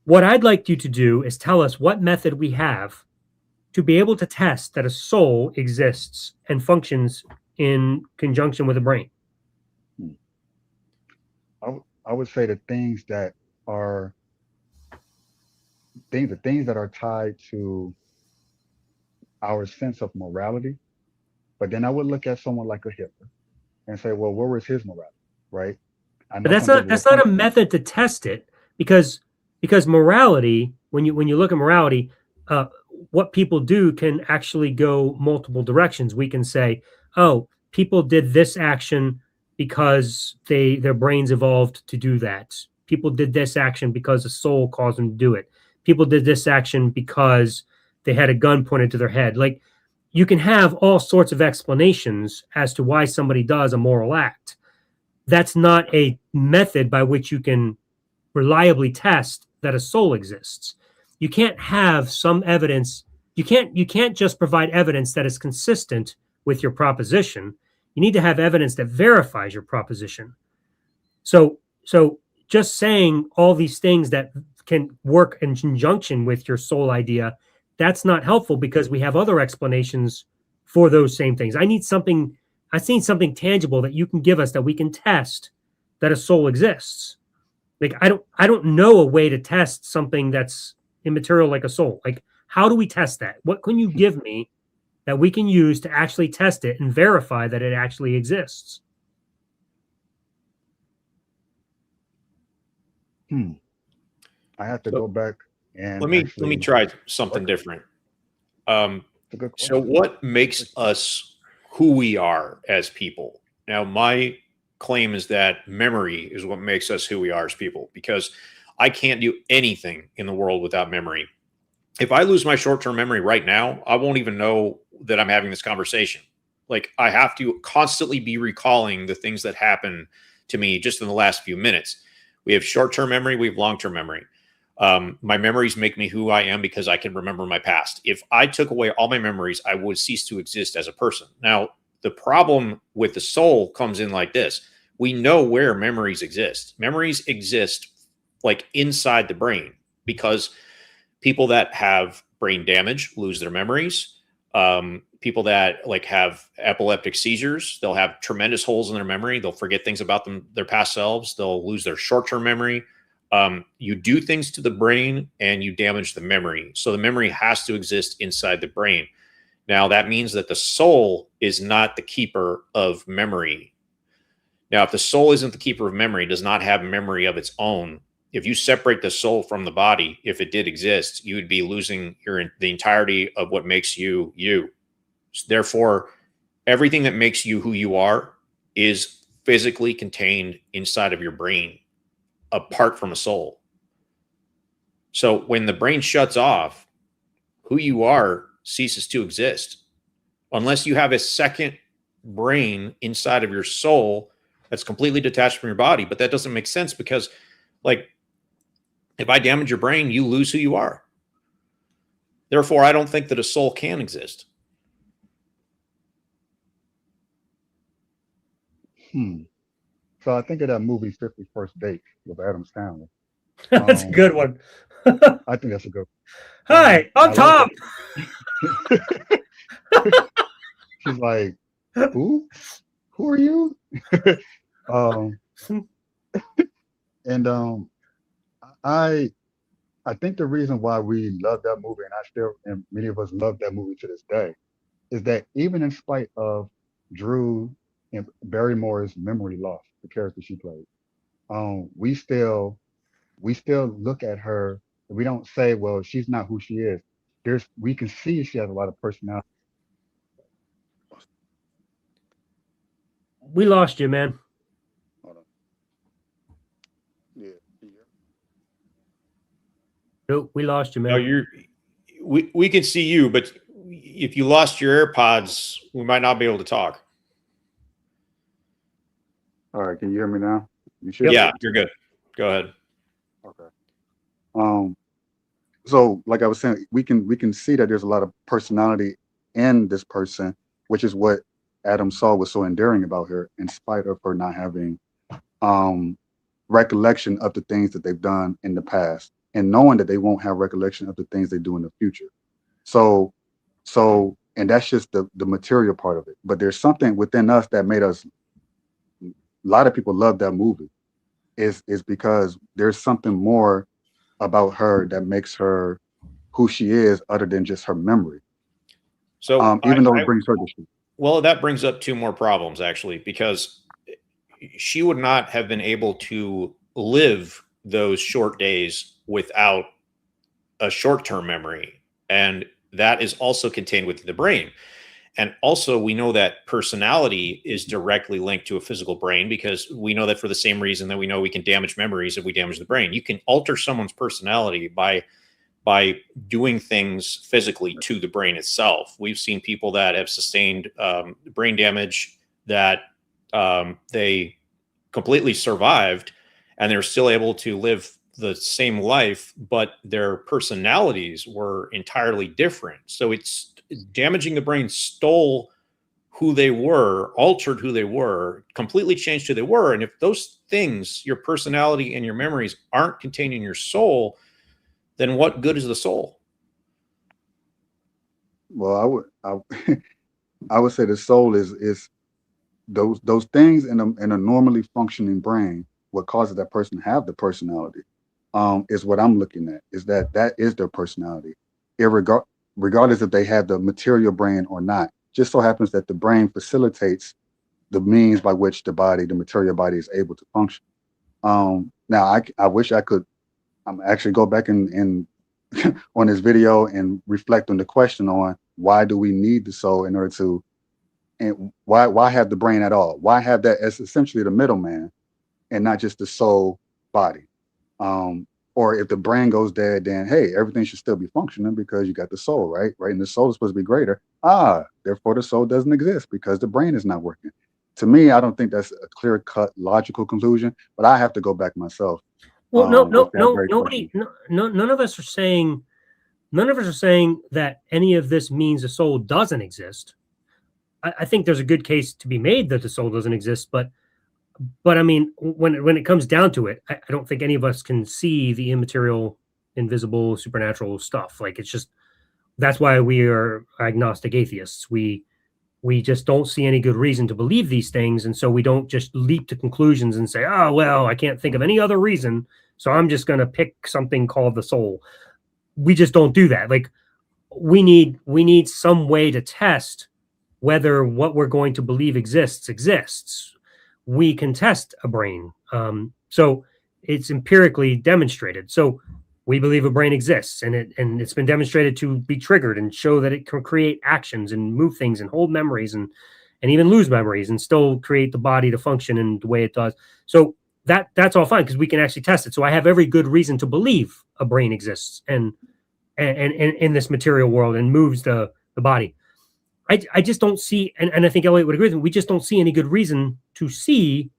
What I'd like you to do is tell us what method we have to be able to test that a soul exists and functions in conjunction with a brain. I would say the things that are tied to our sense of morality. But then I would look at someone like a Hitler and say, well, where was his morality, right? But that's not a method to test it, because morality, when you look at morality, what people do can actually go multiple directions. We can say, oh, people did this action because their brains evolved to do that. People did this action because a soul caused them to do it. People did this action because they had a gun pointed to their head. Like, you can have all sorts of explanations as to why somebody does a moral act. That's not a method by which you can reliably test that a soul exists. You can't have some evidence. You can't just provide evidence that is consistent with your proposition. You need to have evidence that verifies your proposition. So just saying all these things that can work in conjunction with your soul idea, that's not helpful, because we have other explanations for those same things. I need something tangible that you can give us that we can test that a soul exists. Like, I don't know a way to test something that's immaterial like a soul. Like, how do we test that? What can you give me that we can use to actually test it and verify that it actually exists? I have to go back and let me try something different. So what makes us who we are as people? Now, my claim is that memory is what makes us who we are as people, because I can't do anything in the world without memory. If I lose my short-term memory right now, I won't even know that I'm having this conversation. Like, I have to constantly be recalling the things that happened to me just in the last few minutes, We have short-term memory. We have long-term memory. My memories make me who I am because I can remember my past. If I took away all my memories, I would cease to exist as a person. Now, the problem with the soul comes in like this. We know where memories exist. Memories exist like inside the brain, because people that have brain damage lose their memories. People that like have epileptic seizures, they'll have tremendous holes in their memory. They'll forget things about their past selves. They'll lose their short-term memory. You do things to the brain and you damage the memory. So the memory has to exist inside the brain. Now, that means that the soul is not the keeper of memory. Now, if the soul isn't the keeper of memory, does not have memory of its own, if you separate the soul from the body, if it did exist, you would be losing the entirety of what makes you, you. Therefore, everything that makes you who you are is physically contained inside of your brain, apart from a soul. So when the brain shuts off, who you are ceases to exist, unless you have a second brain inside of your soul that's completely detached from your body. But that doesn't make sense, because like, if I damage your brain, you lose who you are. Therefore, I don't think that a soul can exist. So I think of that movie 50 First Dates with Adam Sandler. That's a good one. I think that's a good one. Hi, I'm Tom. She's like, who? Who are you? And I think the reason why we love that movie, and many of us love that movie to this day, is that even in spite of Drew and Barrymore's memory loss, the character she played, we still look at her. We don't say, well, she's not who she is. We can see she has a lot of personality. We lost you, man. Hold on. Yeah. Nope, we lost you, man. No, we can see you, but if you lost your AirPods, we might not be able to talk. All right, can you hear me now? You should. Yeah, you're good. Go ahead. Okay. So like I was saying, we can see that there's a lot of personality in this person, which is what Adam saw was so endearing about her, in spite of her not having recollection of the things that they've done in the past, and knowing that they won't have recollection of the things they do in the future. So, and that's just the material part of it. But there's something within us that made us, a lot of people love that movie, is because there's something more about her that makes her who she is, other than just her memory. So even though it brings her to. Well, that brings up two more problems, actually, because she would not have been able to live those short days without a short-term memory. And that is also contained within the brain. And also, we know that personality is directly linked to a physical brain, because we know that for the same reason that we know we can damage memories if we damage the brain. You can alter someone's personality by doing things physically to the brain itself. We've seen people that have sustained brain damage that they completely survived, and they're still able to live the same life, but their personalities were entirely different. So it's damaging the brain stole who they were, altered who they were, completely changed who they were. And if those things, your personality and your memories, aren't contained in your soul, then what good is the soul? Well, I would say the soul is those things in a normally functioning brain. What causes that person to have the personality is what I'm looking at. Is that is their personality, regardless if they have the material brain or not. Just so happens that the brain facilitates the means by which the material body is able to function. Now, I wish I could actually go back and on this video and reflect on the question on why do we need the soul in order to, and why have the brain at all? Why have that as essentially the middleman and not just the soul body? Or if the brain goes dead, then hey, everything should still be functioning because you got the soul, right? And the soul is supposed to be greater. Therefore the soul doesn't exist because the brain is not working. To me, I don't think that's a clear-cut logical conclusion, but I have to go back myself Well, with that very question. none of us are saying, that any of this means the soul doesn't exist. I think there's a good case to be made that the soul doesn't exist, but I mean, when it comes down to it, I don't think any of us can see the immaterial, invisible, supernatural stuff. Like, it's just, that's why we are agnostic atheists. We just don't see any good reason to believe these things, and so we don't just leap to conclusions and say, oh well, I can't think of any other reason, so I'm just going to pick something called the soul. We just don't do that. Like, we need some way to test whether what we're going to believe exists. We can test a brain, so it's empirically demonstrated. So we believe a brain exists, and it's been demonstrated to be triggered and show that it can create actions and move things and hold memories and even lose memories and still create the body to function in the way it does. So that's all fine because we can actually test it. So I have every good reason to believe a brain exists and in this material world and moves the body. I just don't see, and I think Elliott would agree with me, we just don't see any good reason to see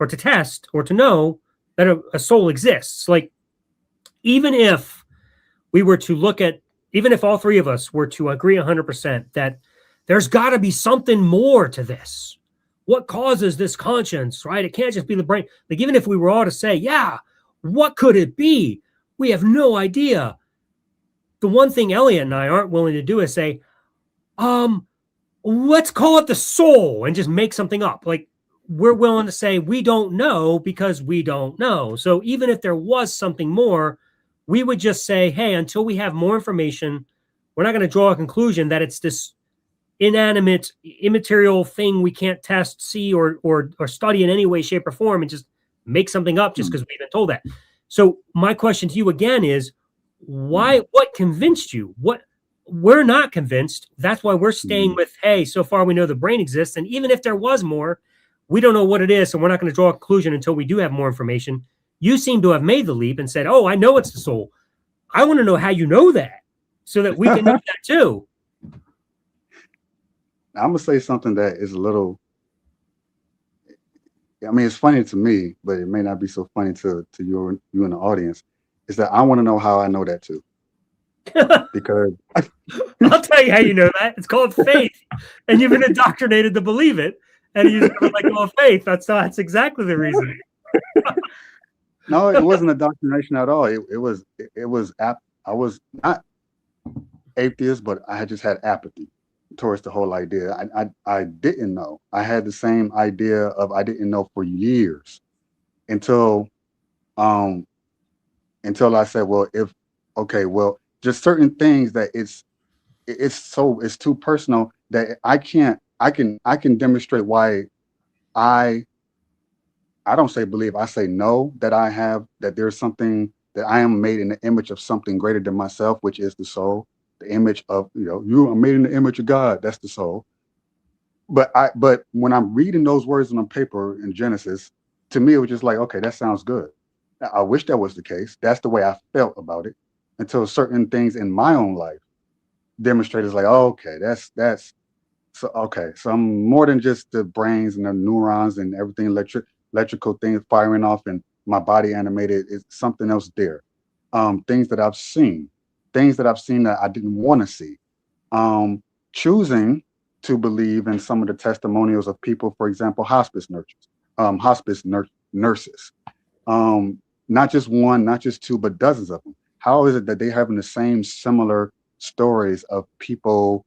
or to test or to know that a soul exists. Like, even if we were to look at, even if all three of us were to agree 100% that there's got to be something more to this. What causes this conscience, right? It can't just be the brain. Like, even if we were all to say, yeah, what could it be? We have no idea. The one thing Elliott and I aren't willing to do is say, let's call it the soul and just make something up. Like, we're willing to say we don't know because we don't know. So even if there was something more, we would just say, hey, until we have more information, we're not going to draw a conclusion that it's this inanimate, immaterial thing we can't test, see, or study in any way, shape, or form, and just make something up just because we've been told that. So my question to you again is, why? What convinced you? What? We're not convinced. That's why we're staying with, hey, so far we know the brain exists, and even if there was more, we don't know what it is, so we're not going to draw a conclusion until we do have more information. You seem to have made the leap and said, oh, I know it's the soul. I want to know how you know that so that we can know that too. I'm going to say something that is a little, I mean, it's funny to me, but it may not be so funny to you in the audience, is that I want to know how I know that too. Because I'll tell you how you know that. It's called faith. And you've been indoctrinated to believe it. And you just like, well, faith. That's exactly the reason. No, it wasn't indoctrination at all. It was I was not atheist, but I had just had apathy towards the whole idea. I didn't know. I had the same idea of I didn't know for years until I said, well, just certain things that it's too personal that I can demonstrate why I don't say believe, I say know that there's something that I am made in the image of something greater than myself, which is the soul, the image of, you are made in the image of God. That's the soul. But when I'm reading those words on paper in Genesis, to me, it was just like, okay, that sounds good. I wish that was the case. That's the way I felt about it until certain things in my own life demonstrated like, oh, okay, that's so okay. So I'm more than just the brains and the neurons and everything electrical things firing off and my body animated. It's something else there. Things that I've seen that I didn't want to see. Choosing to believe in some of the testimonials of people, for example, hospice nurses. Not just one, not just two, but dozens of them. How is it that they're having the same similar stories of people,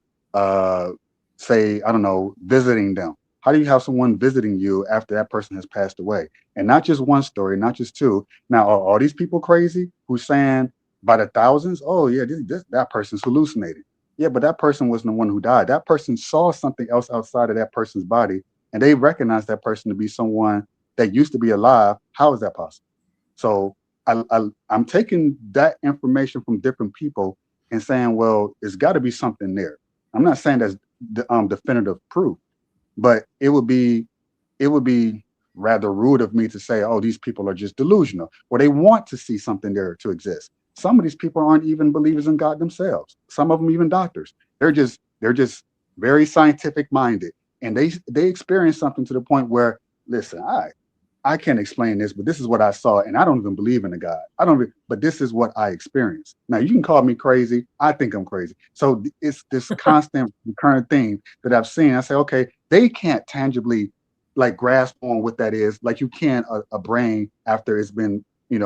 say, I don't know, visiting them? How do you have someone visiting you after that person has passed away? And not just one story, not just two. Now, are all these people crazy who's saying by the thousands, oh yeah, that person's hallucinating? Yeah, but that person wasn't the one who died. That person saw something else outside of that person's body, and they recognized that person to be someone that used to be alive. How is that possible? So I'm taking that information from different people and saying, well, it's got to be something there. I'm not saying that's definitive proof, but it would be rather rude of me to say, oh, these people are just delusional, or they want to see something there to exist. Some of these people aren't even believers in God themselves. Some of them even doctors. They're just very scientific minded, and they experience something to the point where, listen, I can't explain this, but this is what I saw, and I don't even believe in a God. But this is what I experienced. Now you can call me crazy. I think I'm crazy. So it's this constant recurrent thing that I've seen. I say, okay, they can't tangibly like grasp on what that is, like you can a brain after it's been,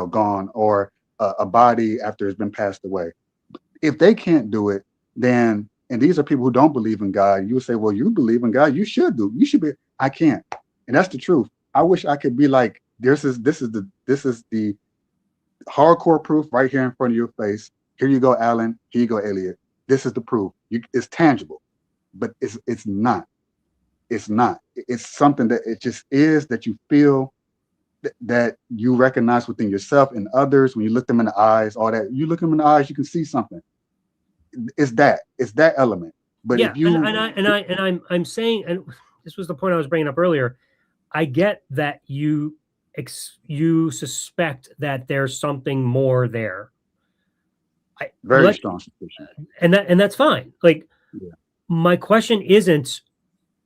gone, or a body after it's been passed away. If they can't do it, then, and these are people who don't believe in God, you would say, well, you believe in God, you should be. I can't, and that's the truth. I wish I could be like, this is the hardcore proof right here in front of your face. Here you go, Alan. Here you go, Elliott. This is the proof. It's tangible, but it's not. It's not. It's something that it just is, that you feel, that you recognize within yourself and others. When you look them in the eyes, all that, you look them in the eyes, you can see something. It's that element. But yeah, if you I'm saying, and this was the point I was bringing up earlier. I get that you suspect that there's something more there. Very strong suspicion, and that's fine. Like, yeah. My question isn't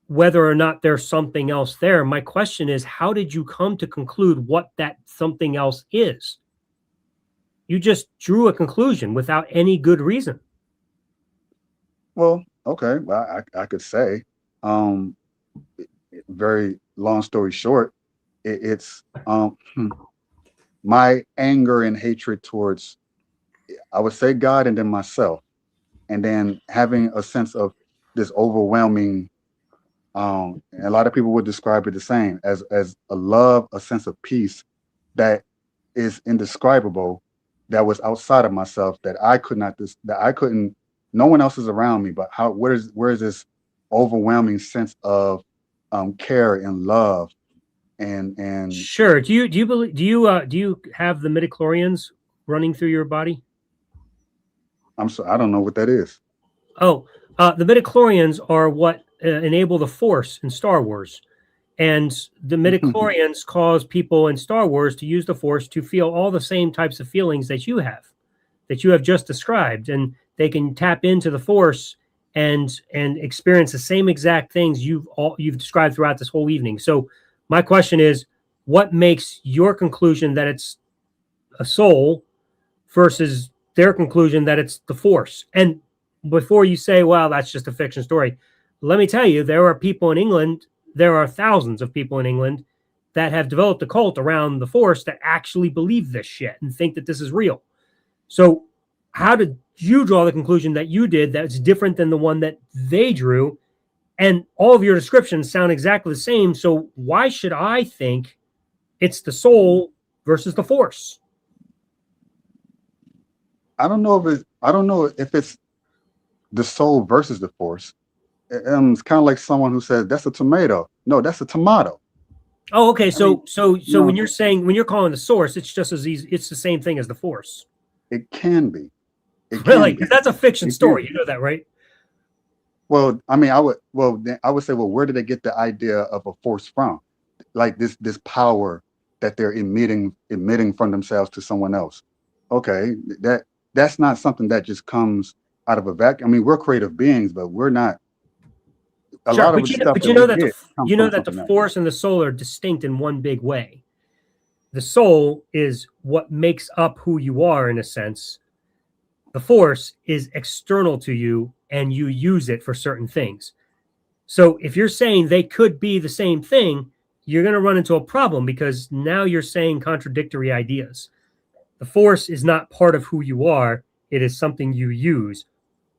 whether or not there's something else there. My question is, how did you come to conclude what that something else is? You just drew a conclusion without any good reason. Well, okay. Well, I could say, very long story short, it's my anger and hatred towards, I would say, God, and then myself, and then having a sense of this overwhelming, and a lot of people would describe it the same as a love, a sense of peace that is indescribable, that was outside of myself, that I couldn't, no one else is around me, but where is this overwhelming sense of care and love, and sure. Do you believe, do you have the midichlorians running through your body? I don't know what that is. Oh, the midichlorians are what enable the Force in Star Wars, and the midichlorians cause people in Star Wars to use the Force to feel all the same types of feelings that you have just described, and they can tap into the Force and experience the same exact things you've described throughout this whole evening. So my question is, what makes your conclusion that it's a soul versus their conclusion that it's the Force? And before you say, well, that's just a fiction story, let me tell you, there are people in England, there are thousands of people in England that have developed a cult around the Force that actually believe this shit and think that this is real. So how did you draw the conclusion that you did that's different than the one that they drew? And all of your descriptions sound exactly the same. So why should I think it's the soul versus the Force? I don't know if it's the soul versus the Force. It's kind of like someone who says that's a tomato. No, that's a tomato. Oh, okay. So when you're calling the source, it's just as easy. It's the same thing as the Force. It can be. Really? Because that's a fiction story. You know that, right? Well, I mean, I would say, well, where did they get the idea of a force from? Like this power that they're emitting from themselves to someone else. Okay, that's not something that just comes out of a vacuum. I mean, we're creative beings, but we're not. A lot of the stuff. But you know that the Force and the soul are distinct in one big way. The soul is what makes up who you are, in a sense. The Force is external to you, and you use it for certain things. So if you're saying they could be the same thing, you're going to run into a problem, because now you're saying contradictory ideas. The Force is not part of who you are. It is something you use.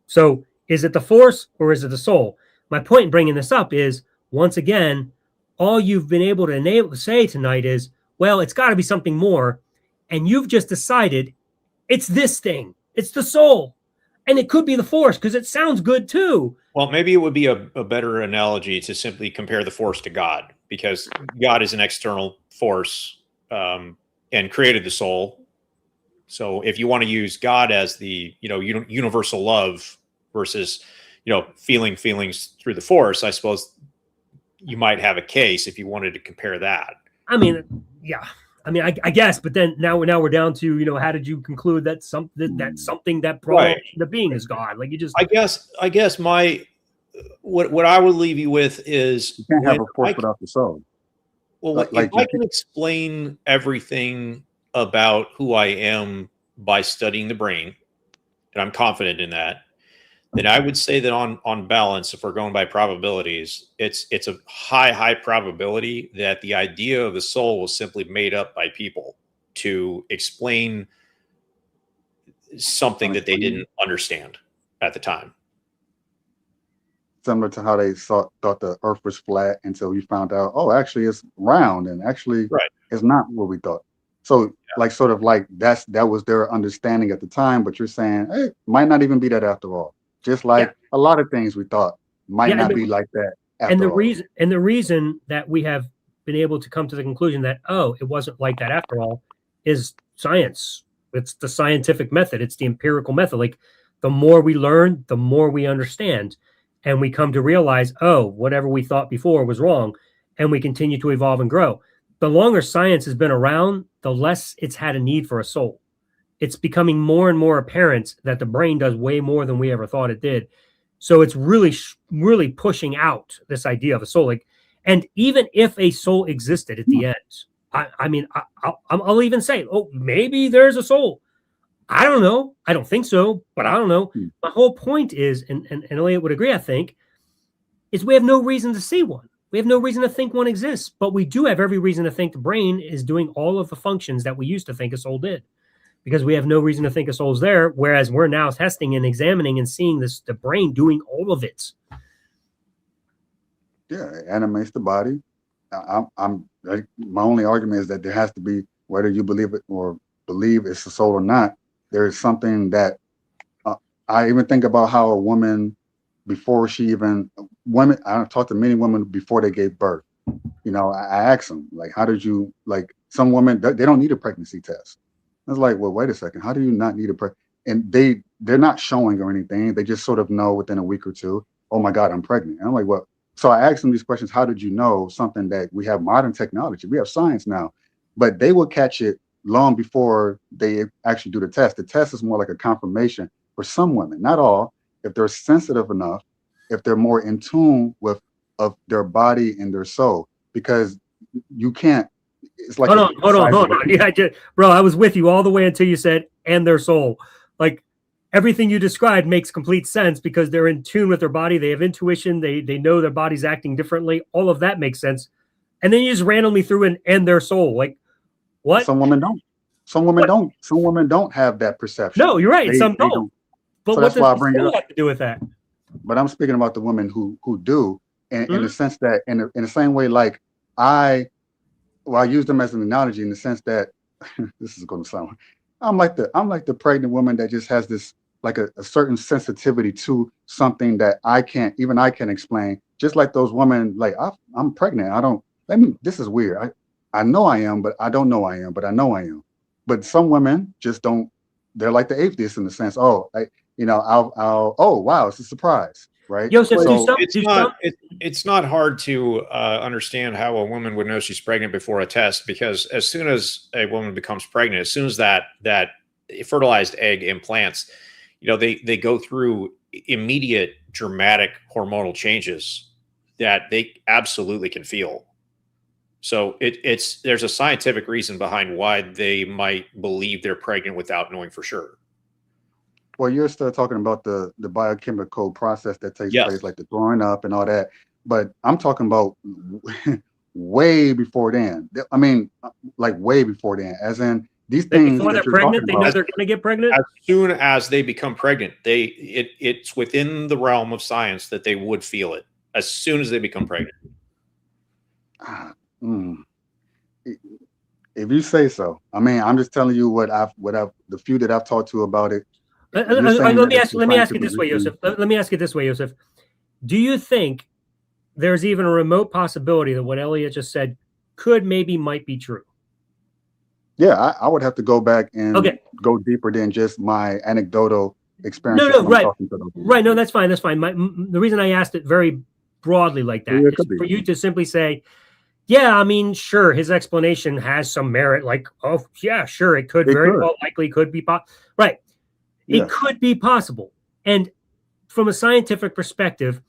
So is it the Force or is it the soul? My point in bringing this up is, once again, all you've been able to say tonight is, well, it's got to be something more. And you've just decided it's this thing. It's the soul. And it could be the Force because it sounds good too. Well, maybe it would be a better analogy to simply compare the Force to God, because God is an external force and created the soul. So if you want to use God as the universal love versus feeling feelings through the Force, I suppose you might have a case if you wanted to compare that. I mean, yeah. I mean, I guess, but then now we're down to, how did you conclude that something that brought the being is God? Like, you just. I guess my what I would leave you with is, you can't have a Force without the soul. Well, if I can explain everything about who I am by studying the brain, and I'm confident in that, then I would say that on balance, if we're going by probabilities, it's a high probability that the idea of the soul was simply made up by people to explain something that they didn't understand at the time. Similar to how they thought the earth was flat until we found out, oh, actually it's round, and actually it's not what we thought. So like sort of like that was their understanding at the time, but you're saying, hey, it might not even be that after all. Just like a lot of things we thought might not be like that after all. The reason that we have been able to come to the conclusion that, oh, it wasn't like that after all, is science. It's the scientific method. It's the empirical method. Like, the more we learn, the more we understand. And we come to realize, oh, whatever we thought before was wrong. And we continue to evolve and grow. The longer science has been around, the less it's had a need for a soul. It's becoming more and more apparent that the brain does way more than we ever thought it did. So it's really, really pushing out this idea of a soul. Like, and even if a soul existed at the end, I'll even say, oh, maybe there's a soul. I don't know. I don't think so, but I don't know. My whole point is, and Elliott would agree, I think, is we have no reason to see one. We have no reason to think one exists, but we do have every reason to think the brain is doing all of the functions that we used to think a soul did, because we have no reason to think a soul's there, whereas we're now testing and examining and seeing the brain doing all of it. Yeah, it animates the body. My only argument is that there has to be, whether you believe it or believe it's a soul or not, there is something that I even think about how a woman, before she even, I've talked to many women before they gave birth. You know, I ask them, like, how did you, like, some women, they don't need a pregnancy test. I was like, well, wait a second, how do you not need a pregnancy? And they're not showing or anything. They just sort of know within a week or two, oh my God, I'm pregnant. And I'm like, well, so I asked them these questions. How did you know something that we have modern technology? We have science now, but they will catch it long before they actually do the test. The test is more like a confirmation for some women, not all. If they're sensitive enough, if they're more in tune with of their body and their soul, because you can't. It's like hold on. Yeah, bro, I was with you all the way until you said "and their soul." Like, everything you described makes complete sense because they're in tune with their body. They have intuition. They know their body's acting differently. All of that makes sense. And then you just randomly threw in "and their soul." Like, what? Some women don't. Some women don't. Some women don't have that perception. No, you're right. Some don't. But so what does the soul have to do with that? But I'm speaking about the women who do, and in the sense that, in the same way, like I use them as an analogy in the sense that this is going to sound. I'm like the pregnant woman that just has this, like a certain sensitivity to something that I can't explain. Just like those women, like I'm pregnant. This is weird. I know I am, but I don't know I am, but I know I am. But some women just don't. They're like the atheists in the sense, oh, oh wow, it's a surprise, right? Joseph, so it's not hard to understand how a woman would know she's pregnant before a test, because as soon as a woman becomes pregnant, as soon as that fertilized egg implants, they go through immediate dramatic hormonal changes that they absolutely can feel. So there's a scientific reason behind why they might believe they're pregnant without knowing for sure. Well, you're still talking about the biochemical process that takes place, like the throwing up and all that. But I'm talking about way before then. I mean, like way before then, as in these things. Before they're pregnant, they know they're going to get pregnant. As soon as they become pregnant, it's within the realm of science that they would feel it as soon as they become pregnant. If you say so. I mean, I'm just telling you what the few that I've talked to about it. Let me ask it this way, Joseph. Let me ask it this way, Joseph. Do you think there's even a remote possibility that what Elliott just said might be true? Yeah, I would have to go back and go deeper than just my anecdotal experience. No, right. Right, no, that's fine. That's fine. The reason I asked it very broadly like that is for you to simply say, yeah, I mean, sure, his explanation has some merit. Like, oh, yeah, sure, it could well likely could be possible. Right. It could be possible. And from a scientific perspective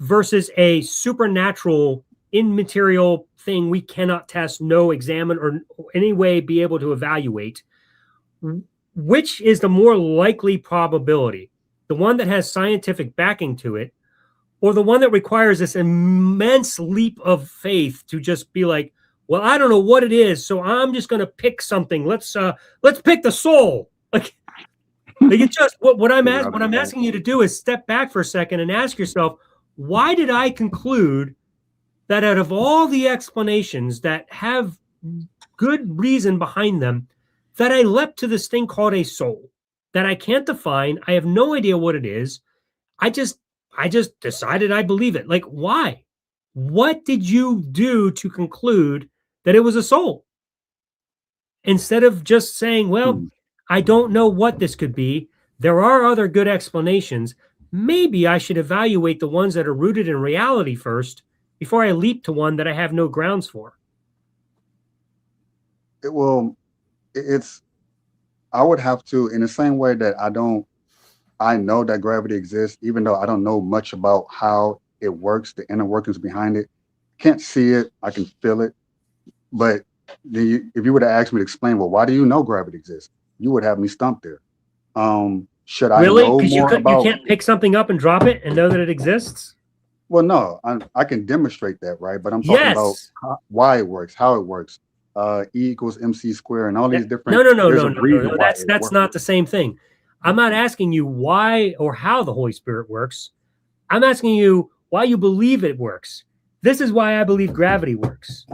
versus a supernatural immaterial thing we cannot test, know, examine, or any way be able to evaluate, which is the more likely probability? The one that has scientific backing to it, or the one that requires this immense leap of faith to just be like, well, I don't know what it is, so I'm just going to pick something. Let's pick the soul. Like it's just what I'm asking you to do is step back for a second and ask yourself, why did I conclude that out of all the explanations that have good reason behind them, that I leapt to this thing called a soul that I can't define? I have no idea what it is. I just decided I believe it. Like, why? What did you do to conclude that it was a soul? Instead of just saying, well, I don't know what this could be. There are other good explanations. Maybe I should evaluate the ones that are rooted in reality first before I leap to one that I have no grounds for. I would have to, in the same way that I know that gravity exists, even though I don't know much about how it works, the inner workings behind it. Can't see it, I can feel it. But if you would have asked me to explain, well, why do you know gravity exists? You would have me stumped there. Should I know more about? You can't pick something up and drop it and know that it exists? Well, no, I can demonstrate that, right? But I'm talking about why it works, how it works. E equals MC squared and all these different. No. That's not the same thing. I'm not asking you why or how the Holy Spirit works. I'm asking you why you believe it works. This is why I believe gravity works.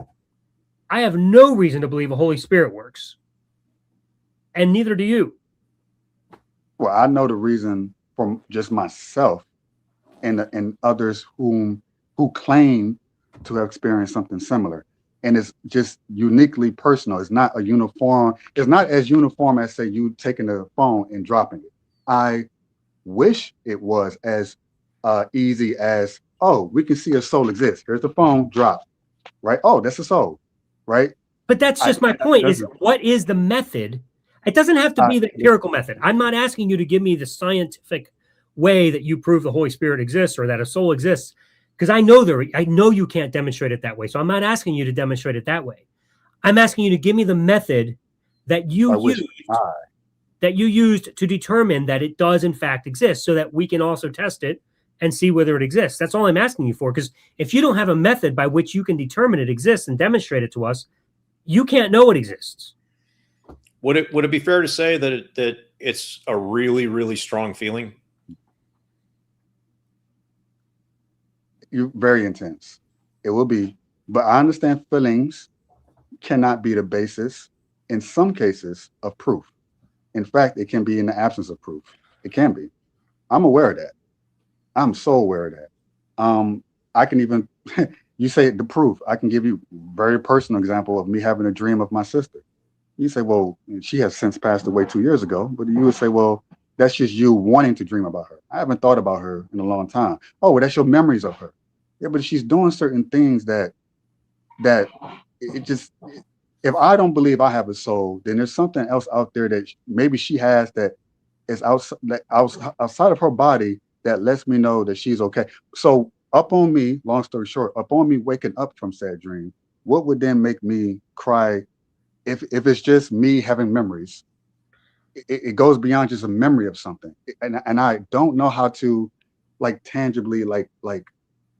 I have no reason to believe the Holy Spirit works. And neither do you. Well, I know the reason from just myself and others who claim to have experienced something similar. And it's just uniquely personal. It's not a uniform. It's not as uniform as, say, you taking the phone and dropping it. I wish it was as easy as, oh, we can see a soul exists. Here's the phone, drop, right? Oh, that's a soul, right? But that's just my point, is what is the method? It doesn't have to be the empirical method. I'm not asking you to give me the scientific way that you prove the Holy Spirit exists or that a soul exists. Because I know you can't demonstrate it that way. So I'm not asking you to demonstrate it that way. I'm asking you to give me the method that you used to determine that it does in fact exist, so that we can also test it and see whether it exists. That's all I'm asking you for. Because if you don't have a method by which you can determine it exists and demonstrate it to us, you can't know it exists. Would it be fair to say that it's a really, really strong feeling? You're very intense. It will be, but I understand feelings cannot be the basis in some cases of proof. In fact, it can be in the absence of proof. It can be. I'm aware of that. I'm so aware of that. I can even, you say the proof, I can give you a very personal example of me having a dream of my sister. You say, well, she has since passed away 2 years ago, but you would say, well, that's just you wanting to dream about her. I haven't thought about her in a long time. Oh, well, that's your memories of her. Yeah, but she's doing certain things that it just, if I don't believe I have a soul, then there's something else out there that maybe she has that is outside of her body that lets me know that she's okay. So up on me, long story short, up on me waking up from said dream, what would then make me cry if it's just me having memories? It goes beyond just a memory of something. And I don't know how to tangibly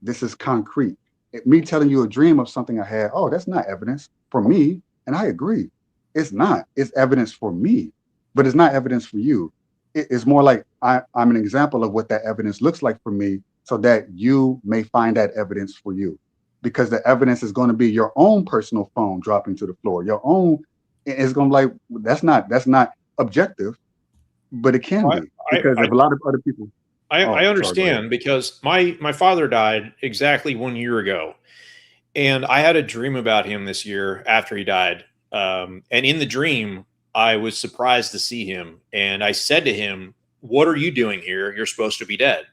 this is concrete. Me telling you a dream of something I had, oh, that's not evidence for me. And I agree. It's not. It's evidence for me, but it's not evidence for you. It's more like I'm an example of what that evidence looks like for me, so that you may find that evidence for you. Because the evidence is going to be your own personal phone dropping to the floor. Your own, it's going to be that's not objective, but it can be. Because if a lot of other people. I understand, because my father died exactly 1 year ago, and I had a dream about him this year after he died. And in the dream, I was surprised to see him, and I said to him, "What are you doing here? You're supposed to be dead."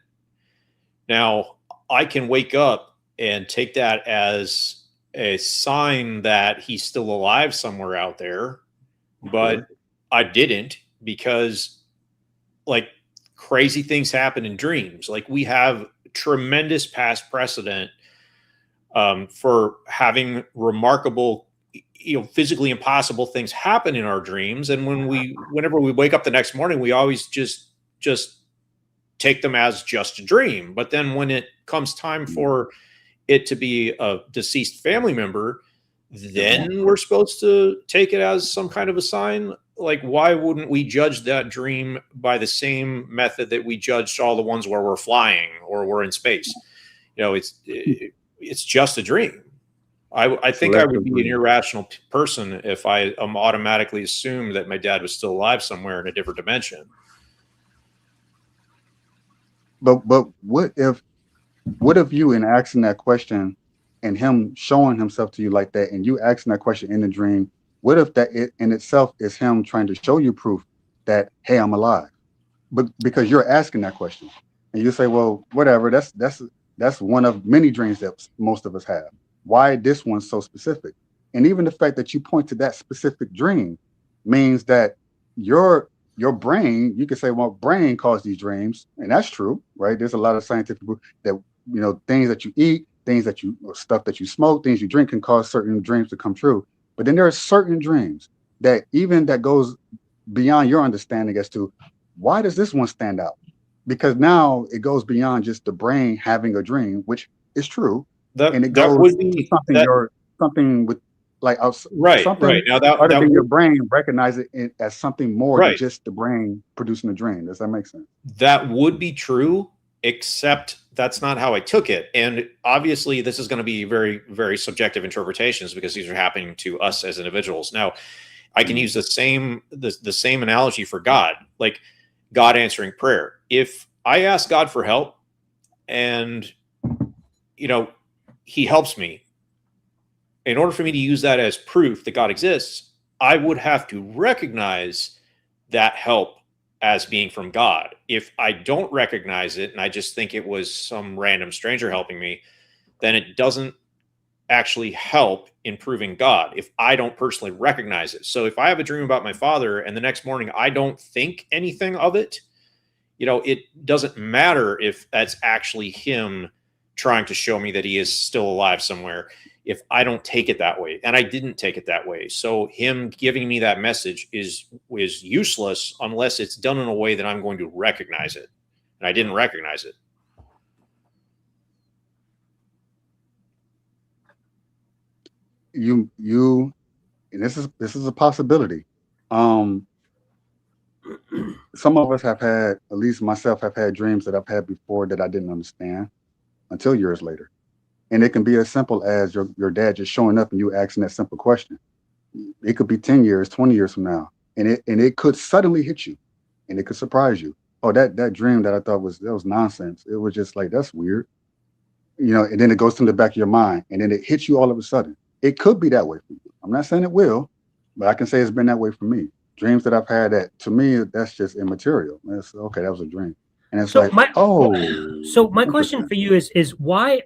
Now, I can wake up and take that as a sign that he's still alive somewhere out there, but I didn't, because crazy things happen in dreams. We have tremendous past precedent for having remarkable, physically impossible things happen in our dreams. And whenever we wake up the next morning, we always just take them as just a dream. But then when it comes time for it to be a deceased family member, then we're supposed to take it as some kind of a sign. Like, why wouldn't we judge that dream by the same method that we judged all the ones where we're flying or we're in space? It's just a dream. I think I would be an irrational person if I automatically assumed that my dad was still alive somewhere in a different dimension. But what if you, in asking that question and him showing himself to you like that, and you asking that question in the dream, what if that in itself is him trying to show you proof that, hey, I'm alive? But because you're asking that question, and you say, well, whatever, that's one of many dreams that most of us have. Why this one's so specific? And even the fact that you point to that specific dream means that your brain, you could say, well, brain caused these dreams, and that's true, right? There's a lot of scientific proof that things that you eat, or stuff that you smoke, things you drink can cause certain dreams to come true. But then there are certain dreams that goes beyond your understanding as to why does this one stand out? Because now it goes beyond just the brain having a dream, which is true, and it goes to something with like something now other than your brain recognize it as something more than just the brain producing a dream. Does that make sense? That would be true, except that's not how I took it. And obviously this is going to be very, very subjective interpretations because these are happening to us as individuals. Now, I can use the same analogy for God, like God answering prayer. If I ask God for help and, he helps me, in order for me to use that as proof that God exists, I would have to recognize that help as being from God. If I don't recognize it and I just think it was some random stranger helping me, then it doesn't actually help in proving God if I don't personally recognize it. So if I have a dream about my father and the next morning I don't think anything of it, it doesn't matter if that's actually him trying to show me that he is still alive somewhere if I don't take it that way. And I didn't take it that way. So him giving me that message is useless unless it's done in a way that I'm going to recognize it. And I didn't recognize it. You and this is a possibility. Some of us have had, at least myself, have had dreams that I've had before that I didn't understand until years later. And it can be as simple as your dad just showing up and you asking that simple question. It could be 10 years, 20 years from now. And it could suddenly hit you and it could surprise you. Oh, that dream that I thought was nonsense. It was just like, that's weird. And then it goes to the back of your mind and then it hits you all of a sudden. It could be that way for you. I'm not saying it will, but I can say it's been that way for me. Dreams that I've had that, to me, that's just immaterial. That's okay, that was a dream. And it's So my question for you is why,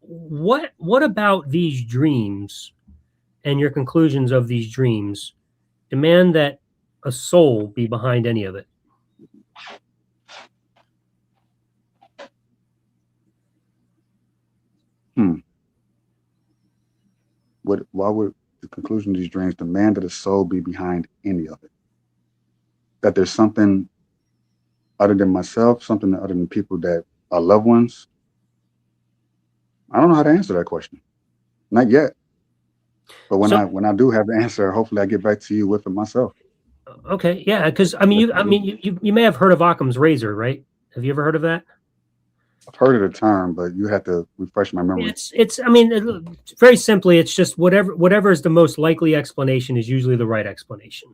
what about these dreams and your conclusions of these dreams demand that a soul be behind any of it? Why would the conclusion of these dreams demand that a soul be behind any of it? That there's something other than myself, something other than people that are loved ones? I don't know how to answer that question. Not yet. But when I do have the answer, hopefully I get back to you with it myself. Okay, yeah, because you may have heard of Occam's razor, right? Have you ever heard of that? I've heard of the term, but you have to refresh my memory. It's very simply, it's just whatever is the most likely explanation is usually the right explanation.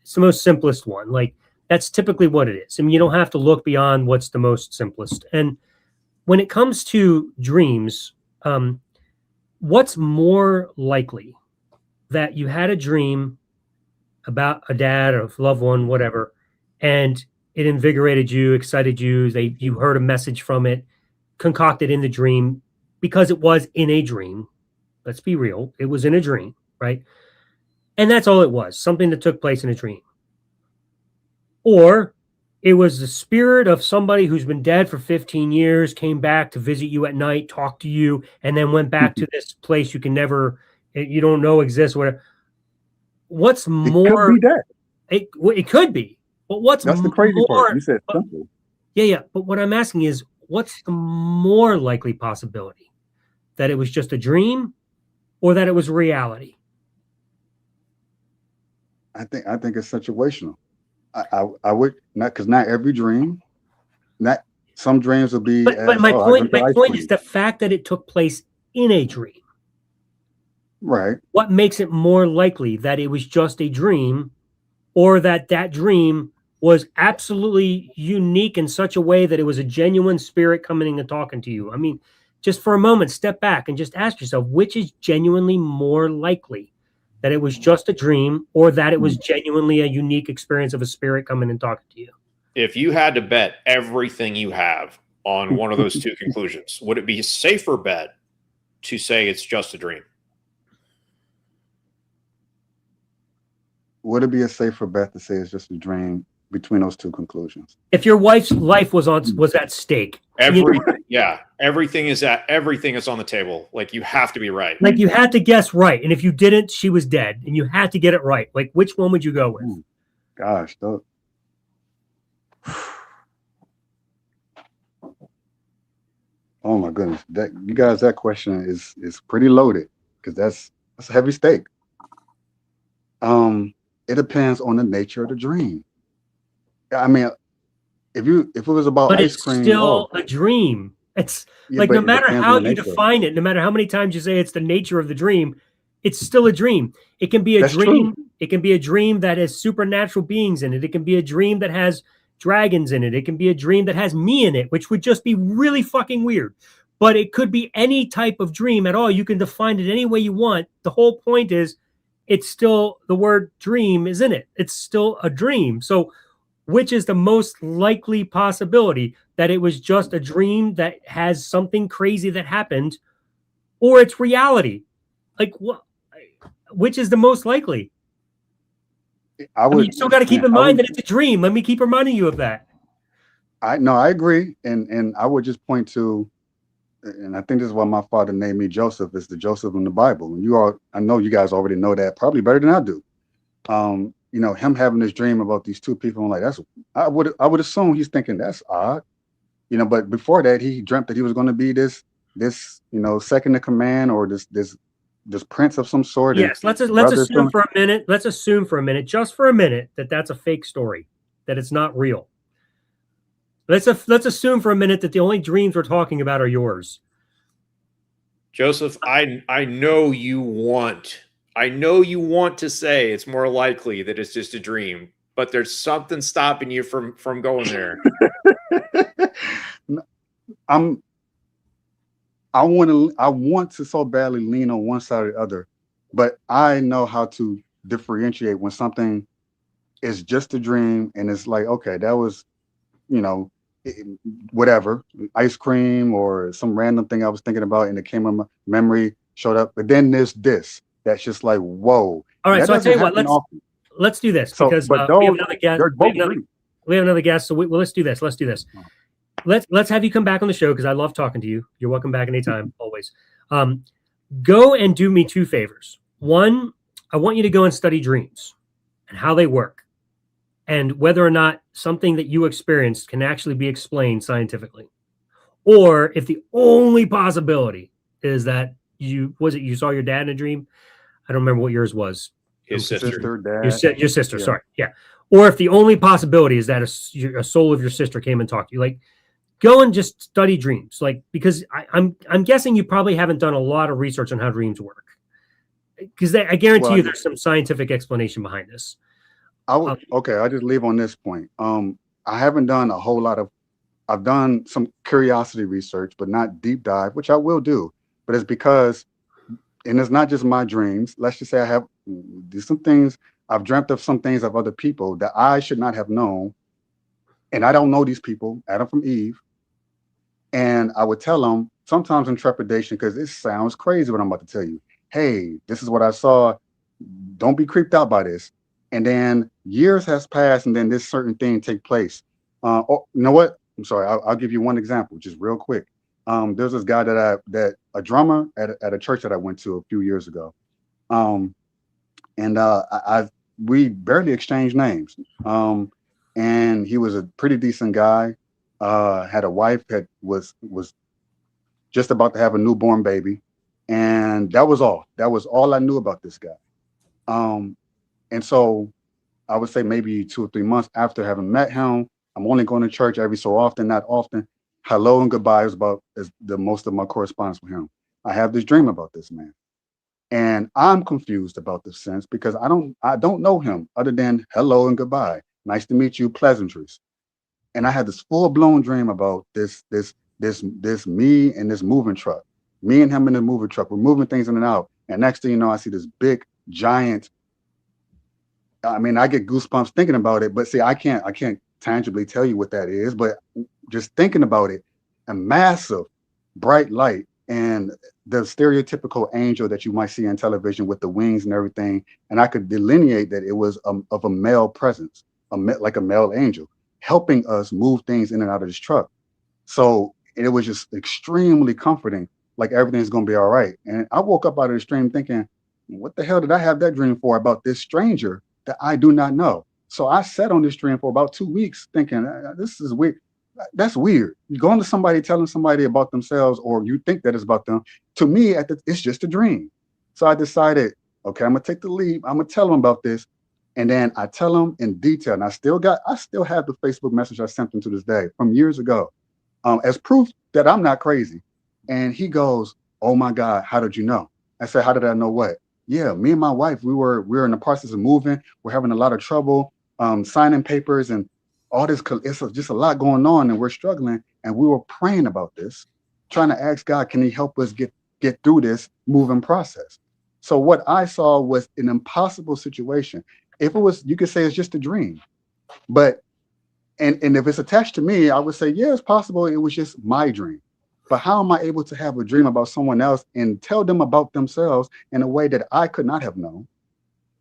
It's the most simplest one. Like, that's typically what it is. I mean, you don't have to look beyond what's the most simplest. And when it comes to dreams, what's more likely? That you had a dream about a dad or a loved one, whatever, and it invigorated you, excited you, you heard a message from it, concocted in the dream because it was in a dream. Let's be real. It was in a dream, right? And that's all it was, something that took place in a dream. Or it was the spirit of somebody who's been dead for 15 years, came back to visit you at night, talk to you, and then went back to this place you can never, you don't know exists, whatever. What's more? It could be that. It could be. But what's That's the crazy more, part. You said simple. Yeah. But what I'm asking is, what's the more likely possibility? That it was just a dream or that it was reality? I think it's situational. I would not, because not every dream, not some dreams will be. But my point is the fact that it took place in a dream. Right. What makes it more likely that it was just a dream, or that dream was absolutely unique in such a way that it was a genuine spirit coming in and talking to you? I mean, just for a moment, step back and just ask yourself, which is genuinely more likely? That it was just a dream, or that it was genuinely a unique experience of a spirit coming and talking to you? If you had to bet everything you have on one of those two conclusions, would it be a safer bet to say it's just a dream? Would it be a safer bet to say it's just a dream between those two conclusions? If your wife's life was at stake, everything is on the table. Like, you have to be right. Like, you had to guess right, and if you didn't, she was dead, and you had to get it right. Like, which one would you go with? Gosh, oh my goodness, that question is pretty loaded, because that's a heavy stake. It depends on the nature of the dream. I mean, if it was about ice cream, it's still a dream. It's like, no matter how you define it, no matter how many times you say it's the nature of the dream, it's still a dream. It can be a dream. True. It can be a dream that has supernatural beings in it. It can be a dream that has dragons in it. It can be a dream that has me in it, which would just be really fucking weird. But it could be any type of dream at all. You can define it any way you want. The whole point is, it's still, the word dream is in it. It's still a dream. So which is the most likely possibility? That it was just a dream that has something crazy that happened, or it's reality? Like, what? Which is the most likely? I mean, you still got to keep in mind that it's a dream. Let me keep reminding you of that. I agree, and I would just point to, and I think this is why my father named me Joseph. It's the Joseph in the Bible. And I know you guys already know that probably better than I do. Him having this dream about these two people, I'm like, I would assume he's thinking that's odd, But before that, he dreamt that he was going to be this second in command, or this prince of some sort. Yes, let's assume for a minute. Let's assume for a minute, just for a minute, that that's a fake story, that it's not real. Let's assume for a minute that the only dreams we're talking about are yours. Joseph, I know you want to say it's more likely that it's just a dream, but there's something stopping you from going there. I want to so badly lean on one side or the other, but I know how to differentiate when something is just a dream and it's like, okay, that was, whatever, ice cream or some random thing I was thinking about and it came in my memory, showed up. But then there's this that's just like, whoa. All right, so I'll tell you what, let's do this, because we have another guest. We have another guest, so let's do this. Let's have you come back on the show, because I love talking to you. You're welcome back anytime, always. Go and do me two favors. One, I want you to go and study dreams and how they work, and whether or not something that you experienced can actually be explained scientifically. Or if the only possibility is that you saw your dad in a dream. I don't remember what yours was. His sister. Dad. Your sister, yeah. Sorry. Yeah. Or if the only possibility is that a soul of your sister came and talked to you, like, go and just study dreams. Like, because I'm guessing you probably haven't done a lot of research on how dreams work. Because I guarantee you there's some scientific explanation behind this. I'll just leave on this point. I haven't done a whole lot of, I've done some curiosity research, but not deep dive, which I will do. But it's because, and it's not just my dreams. Let's just say I have some things, I've dreamt of some things of other people that I should not have known. And I don't know these people, Adam from Eve. And I would tell them, sometimes in trepidation, because it sounds crazy what I'm about to tell you. Hey, this is what I saw. Don't be creeped out by this. And then years has passed, and then this certain thing take place. You know what? I'm sorry. I'll give you one example, just real quick. There's this guy that a drummer at a church that I went to a few years ago. We barely exchanged names. And he was a pretty decent guy. Had a wife that was just about to have a newborn baby, and that was all. That was all I knew about this guy. And so I would say maybe 2 or 3 months after having met him, I'm only going to church every so often, not often. Hello and goodbye is the most of my correspondence with him. I have this dream about this man, and I'm confused about this sense because I don't know him other than hello and goodbye, nice to meet you, pleasantries. And I had this full blown dream about this me and this moving truck, me and him in the moving truck. We're moving things in and out, and next thing you know, I see this big giant. I mean, I get goosebumps thinking about it, but see, I can't tangibly tell you what that is, but just thinking about it, a massive bright light and the stereotypical angel that you might see on television with the wings and everything. And I could delineate that it was of a male presence, like a male angel helping us move things in and out of this truck. So it was just extremely comforting, like everything's going to be all right. And I woke up out of the dream thinking, what the hell did I have that dream for about this stranger that I do not know? So I sat on this dream for about 2 weeks thinking, this is weird. That's weird. You're going to somebody telling somebody about themselves, or you think that it's about them. To me, it's just a dream. So I decided, okay, I'm going to take the lead. I'm going to tell them about this. And then I tell them in detail. And I still have the Facebook message I sent them to this day from years ago as proof that I'm not crazy. And he goes, oh my God, how did you know? I said, how did I know what? Yeah, me and my wife, we were in the process of moving. We're having a lot of trouble signing papers and all this. It's just a lot going on, and we're struggling. And we were praying about this, trying to ask God, can He help us get through this moving process? So what I saw was an impossible situation. If it was, you could say it's just a dream, but and if it's attached to me, I would say, yeah, it's possible it was just my dream. But how am I able to have a dream about someone else and tell them about themselves in a way that I could not have known?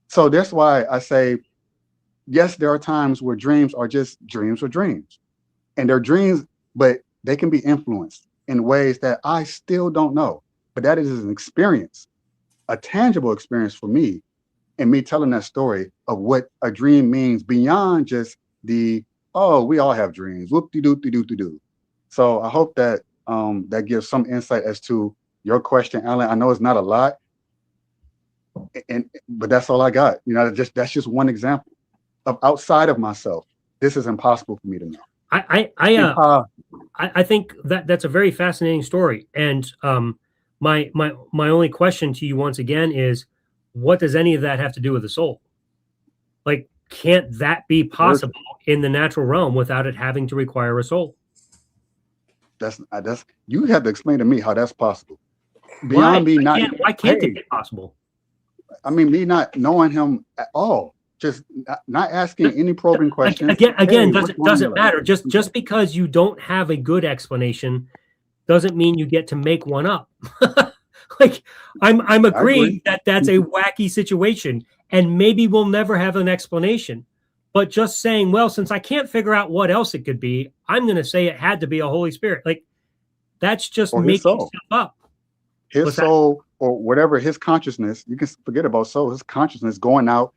So that's why I say, yes, there are times where dreams are just dreams or dreams. And they're dreams, but they can be influenced in ways that I still don't know. But that is an experience, a tangible experience for me, and me telling that story of what a dream means beyond just oh, we all have dreams, whoop-de-doo-de-doo-de-doo. So I hope that that gives some insight as to your question, Alan. I know it's not a lot, but that's all I got. You know, that's just one example of outside of myself. This is impossible for me to know. I think that's a very fascinating story. And my only question to you once again is, what does any of that have to do with the soul? Like, can't that be possible in the natural realm without it having to require a soul? That's you have to explain to me how that's possible. Why can't it be possible? I mean, me not knowing him at all, just not asking any probing questions. Again, doesn't matter. Just because you don't have a good explanation doesn't mean you get to make one up. Like, I'm agreeing that that's a wacky situation, and maybe we'll never have an explanation. But just saying, well, since I can't figure out what else it could be, I'm going to say it had to be a Holy Spirit. Like, that's just making stuff up. His soul, or whatever, his consciousness, you can forget about soul, his consciousness going out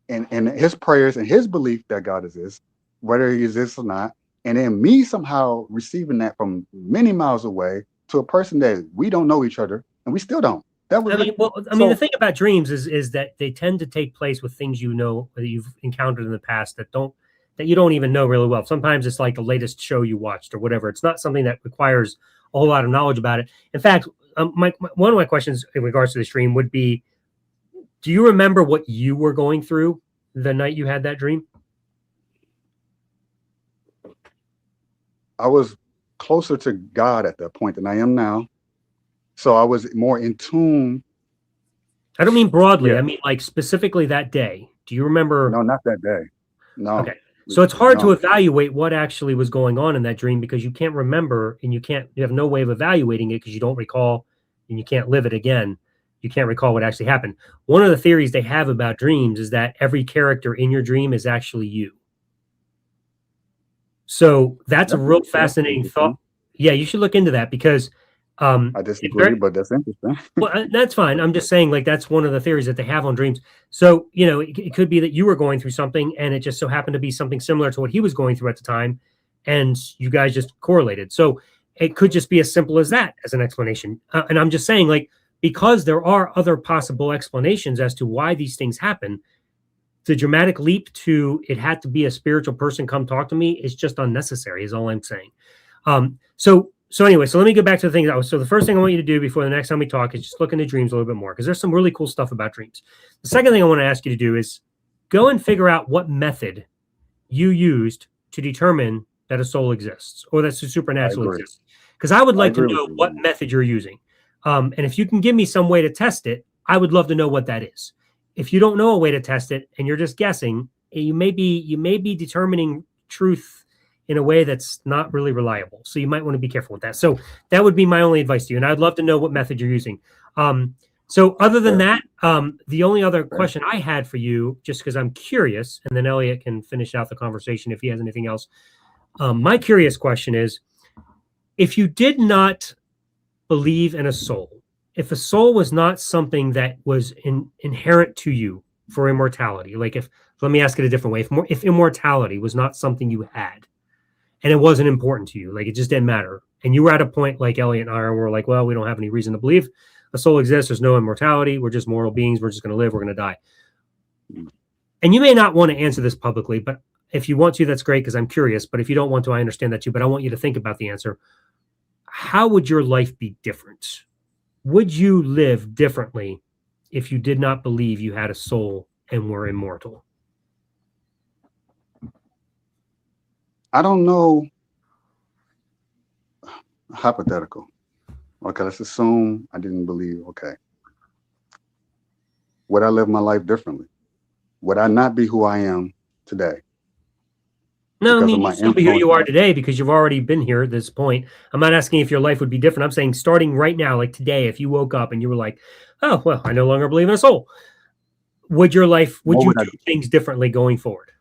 and his prayers and his belief that God exists, whether he exists or not. And then me somehow receiving that from many miles away to a person that we don't know each other, and we still don't. The thing about dreams is that they tend to take place with things you know that you've encountered in the past that you don't even know really well. Sometimes it's like the latest show you watched or whatever. It's not something that requires a whole lot of knowledge about it. In fact, one of my questions in regards to this dream would be, do you remember what you were going through the night you had that dream? I was closer to God at that point than I am now. So I was more in tune. I don't mean broadly. Yeah. I mean, like, specifically that day. Do you remember? No, not that day. No. Okay. So it's hard to evaluate what actually was going on in that dream because you can't remember, and you have no way of evaluating it because you don't recall, and you can't live it again. You can't recall what actually happened. One of the theories they have about dreams is that every character in your dream is actually you. So that's a real That's fascinating interesting. thought. Yeah, you should look into that because I disagree, but that's interesting. well, that's fine. I'm just saying, like, that's one of the theories that they have on dreams. So, you know, it could be that you were going through something and it just so happened to be something similar to what he was going through at the time. And you guys just correlated. So it could just be as simple as that as an explanation. And I'm just saying, like, because there are other possible explanations as to why these things happen, the dramatic leap to it had to be a spiritual person come talk to me is just unnecessary, is all I'm saying. So anyway, so let me get back to the thing. So the first thing I want you to do before the next time we talk is just look into dreams a little bit more, because there's some really cool stuff about dreams. The second thing I want to ask you to do is go and figure out what method you used to determine that a soul exists or that the supernatural exists. Because I would like to know what method you're using. And if you can give me some way to test it, I would love to know what that is. If you don't know a way to test it and you're just guessing, you may be determining truth in a way that's not really reliable. So you might want to be careful with that. So that would be my only advice to you. And I'd love to know what method you're using. So other than that, the only other question I had for you, just because I'm curious, and then Elliott can finish out the conversation if he has anything else. My curious question is, if you did not believe in a soul, if a soul was not something that was inherent to you for immortality, like let me ask it a different way. If immortality was not something you had, and it wasn't important to you, like it just didn't matter, and you were at a point like Elliott and I were like, well, we don't have any reason to believe a soul exists. There's no immortality. We're just mortal beings. We're just going to live. We're going to die. And you may not want to answer this publicly, but if you want to, that's great, because I'm curious. But if you don't want to, I understand that too. But I want you to think about the answer. How would your life be different? Would you live differently if you did not believe you had a soul and were immortal? I don't know. Hypothetical. Okay, let's assume I didn't believe. Okay. Would I live my life differently? Would I not be who I am today? No, I mean, you still be who you are today because you've already been here at this point. I'm not asking if your life would be different. I'm saying starting right now, like today, if you woke up and you were like, oh, well, I no longer believe in a soul. Would you do things differently going forward?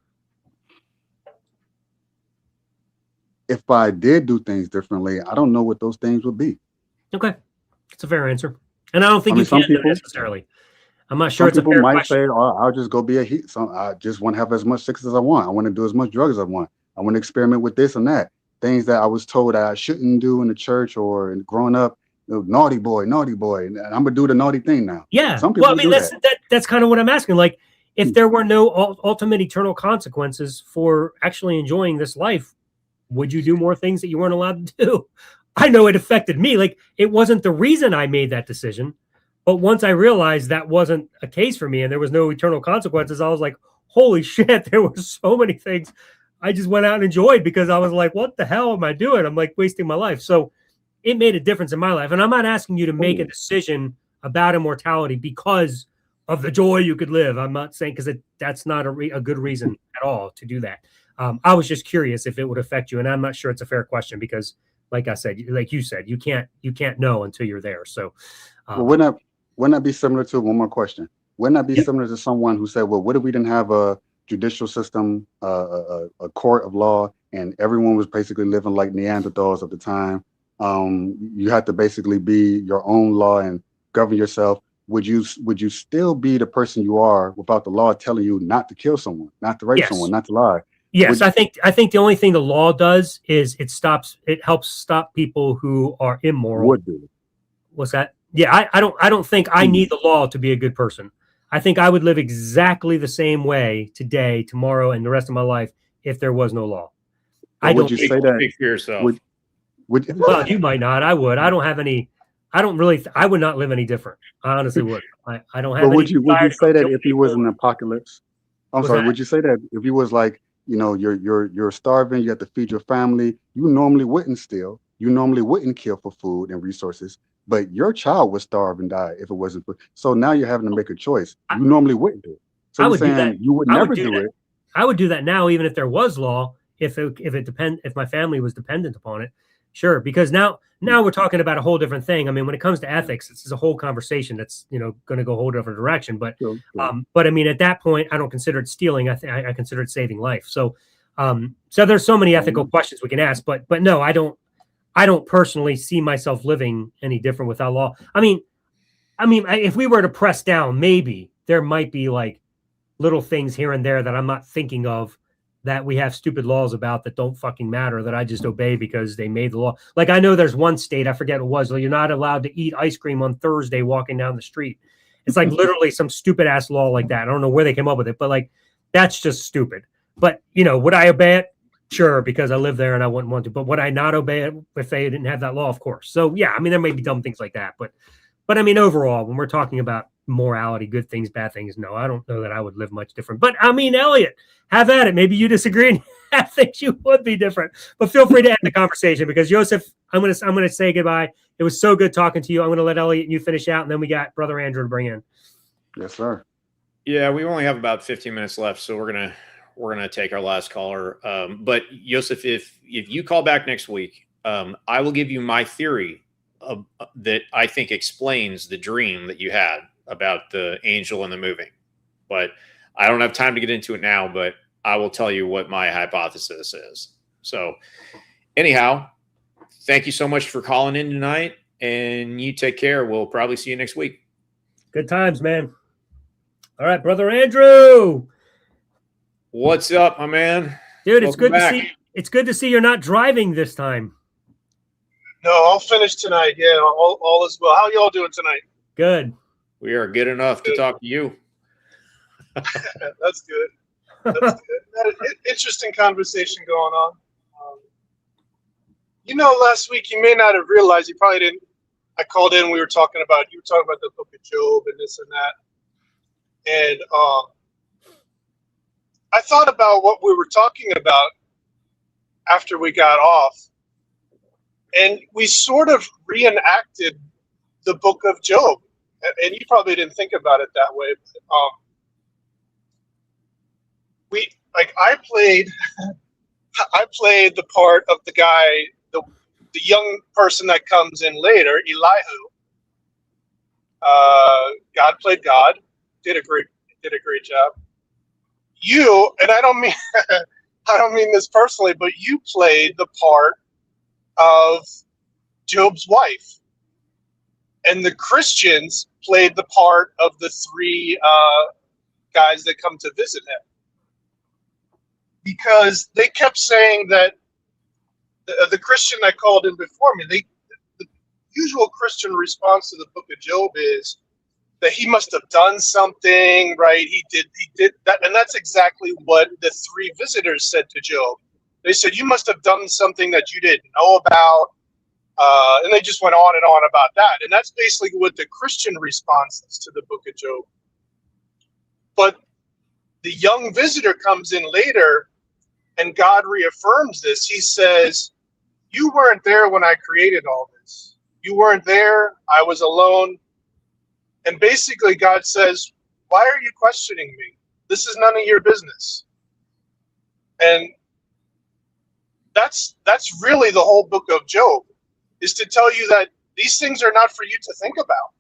If I did do things differently, I don't know what those things would be. Okay. It's a fair answer. And I don't think you can necessarily. I'm not sure it's a fair question. Some people might say, oh, I'll just go be a heat. I just want to have as much sex as I want. I want to do as much drugs as I want. I want to experiment with this and that. Things that I was told that I shouldn't do in the church or growing up. Naughty boy. And I'm going to do the naughty thing now. Yeah. Some people that's kind of what I'm asking. Like, if there were no ultimate eternal consequences for actually enjoying this life, would you do more things that you weren't allowed to do? I know it affected me. Like, it wasn't the reason I made that decision. But once I realized that wasn't a case for me and there was no eternal consequences, I was like, holy shit, there were so many things I just went out and enjoyed because I was like, what the hell am I doing? I'm like wasting my life. So it made a difference in my life. And I'm not asking you to make a decision about immortality because of the joy you could live. I'm not saying, because that's not a good reason at all to do that. I was just curious if it would affect you. And I'm not sure it's a fair question because, like I said, like you said, you can't know until you're there. So wouldn't that be similar to one more question? Wouldn't that be similar to someone who said, well, what if we didn't have a judicial system, a court of law, and everyone was basically living like Neanderthals at the time? You had to basically be your own law and govern yourself. Would you still be the person you are without the law telling you not to kill someone, not to rape someone, not to lie? Yes, I think the only thing the law does is it helps stop people who are immoral. Would do. What's that? Yeah, I don't think I need the law to be a good person. I think I would live exactly the same way today, tomorrow, and the rest of my life if there was no law. Would you say that? Speak for yourself. Well, you might not. I would. I don't have any. I don't really. I would not live any different. I honestly would. I don't have. But would you say that if you was in an apocalypse? I'm sorry. Would you say that if you was like, you're starving, you have to feed your family, you normally wouldn't steal, you normally wouldn't kill for food and resources, but your child would starve and die if it wasn't for. So now you're having to make a choice. You normally wouldn't do it. So I would do that. You would never do it. I would do that now, even if there was law. If my family was dependent upon it, sure. Because now we're talking about a whole different thing. I mean, when it comes to ethics, this is a whole conversation that's going to go a whole different direction. But Sure. But I mean, at that point, I don't consider it stealing. I consider it saving life. So So there's so many ethical questions we can ask, but no, I don't personally see myself living any different without law. I mean, if we were to press down, maybe there might be like little things here and there that I'm not thinking of that we have stupid laws about that don't fucking matter, that I just obey because they made the law. Like, I know there's one state, I forget what it was, you're not allowed to eat ice cream on Thursday walking down the street. It's like literally some stupid ass law like that. I don't know where they came up with it, but like, that's just stupid. But, you know, would I obey it? Sure, because I live there and I wouldn't want to. But would I not obey it if they didn't have that law? Of course. So, yeah, I mean, there may be dumb things like that. But I mean, overall, when we're talking about morality, good things, bad things, no, I don't know that I would live much different. But I mean, Elliott, have at it. Maybe you disagree and I think you would be different. But feel free to end the conversation, because Joseph, I'm gonna say goodbye. It was so good talking to you. I'm gonna let Elliott and you finish out, and then we got Brother Andrew to bring in. Yes, sir. Yeah, we only have about 15 minutes left, so we're gonna take our last caller. But Joseph, if you call back next week, I will give you my theory that I think explains the dream that you had about the angel and the moving. But I don't have time to get into it now, but I will tell you what my hypothesis is. So anyhow, thank you so much for calling in tonight, and you take care. We'll probably see you next week. Good times, man. All right, Brother Andrew. What's up, my man? Dude, Welcome it's good back. to see. It's good to see you're not driving this time. No, I'll finish tonight. Yeah, all is well. How y'all doing tonight? Good. We are good enough to talk to you. That's good. That's good. Interesting conversation going on. Last week you may not have realized. You probably didn't. I called in. You were talking about the book of Job and this and that. And I thought about what we were talking about after we got off, and we sort of reenacted the book of Job. And you probably didn't think about it that way. But, I played the part of the guy, the young person that comes in later, Elihu. God played God, did a great job. You, and I don't mean this personally, but you played the part of Job's wife. And the Christians played the part of the three guys that come to visit him. Because they kept saying that the Christian that called in before me, the usual Christian response to the book of Job is that he must have done something, right? He did that. And that's exactly what the three visitors said to Job. They said, you must have done something that you didn't know about. And they just went on and on about that. And that's basically what the Christian response is to the book of Job. But the young visitor comes in later, and God reaffirms this. He says, you weren't there when I created all this. You weren't there. I was alone. And basically God says, why are you questioning me? This is none of your business. And that's really the whole book of Job, is to tell you that these things are not for you to think about.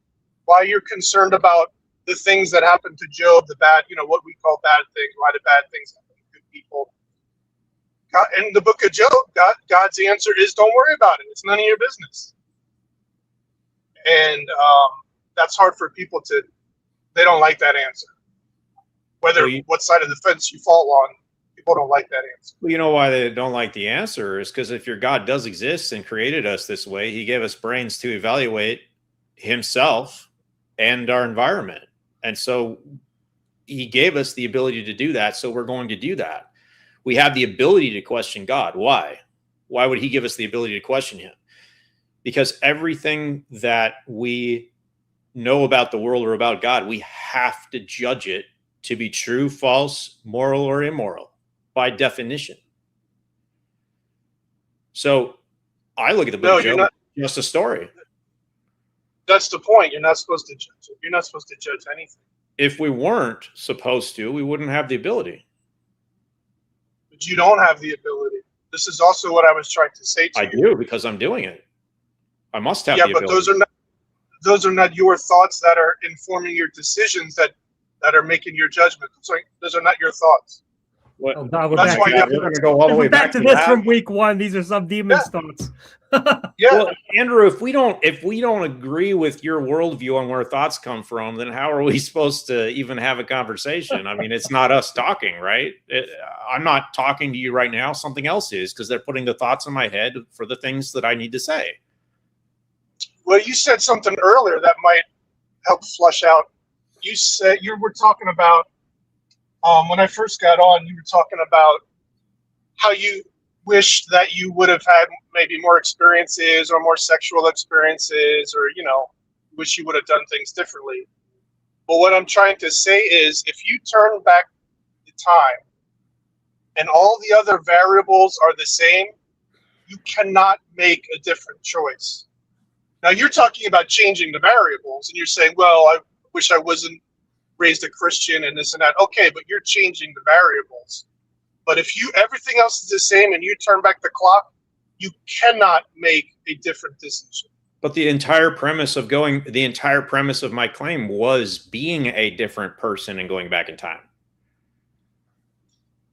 Why you're concerned about the things that happened to Job, the bad, what we call bad things, why the bad things happen to good people. God, in the book of Job, God's answer is, don't worry about it. It's none of your business. And that's hard for people they don't like that answer. Whether what side of the fence you fall on, people don't like that answer. Well, you know why they don't like the answer is because if your God does exist and created us this way, he gave us brains to evaluate himself and our environment. And so he gave us the ability to do that. So we're going to do that. We have the ability to question God. Why? Why would he give us the ability to question him? Because everything that we know about the world or about God, we have to judge it to be true, false, moral, or immoral by definition. So I look at the book of Job, just a story. That's the point. You're not supposed to judge it. You're not supposed to judge anything. If we weren't supposed to, we wouldn't have the ability. But you don't have the ability. This is also what I was trying to say to you. I do, because I'm doing it. I must have the ability. Yeah, but those are not your thoughts that are informing your decisions that are making your judgment. So those are not your thoughts. What? Oh God, we're That's back. why you have We're to- going to go all the way We're back to to this that? from week one. These are some demons' thoughts. Yeah. Well, Andrew, if we don't agree with your worldview on where thoughts come from, then how are we supposed to even have a conversation? I mean, it's not us talking, right? I'm not talking to you right now. Something else is, because they're putting the thoughts in my head for the things that I need to say. Well, you said something earlier that might help flush out. You said you were talking about when I first got on. You were talking about how you wish that you would have had maybe more experiences or more sexual experiences, or wish you would have done things differently. But what I'm trying to say is, if you turn back the time and all the other variables are the same, you cannot make a different choice. Now you're talking about changing the variables, and you're saying, well, I wish I wasn't raised a Christian and this and that. Okay, but you're changing the variables. But if everything else is the same and you turn back the clock, you cannot make a different decision. But the entire premise of my claim was being a different person and going back in time.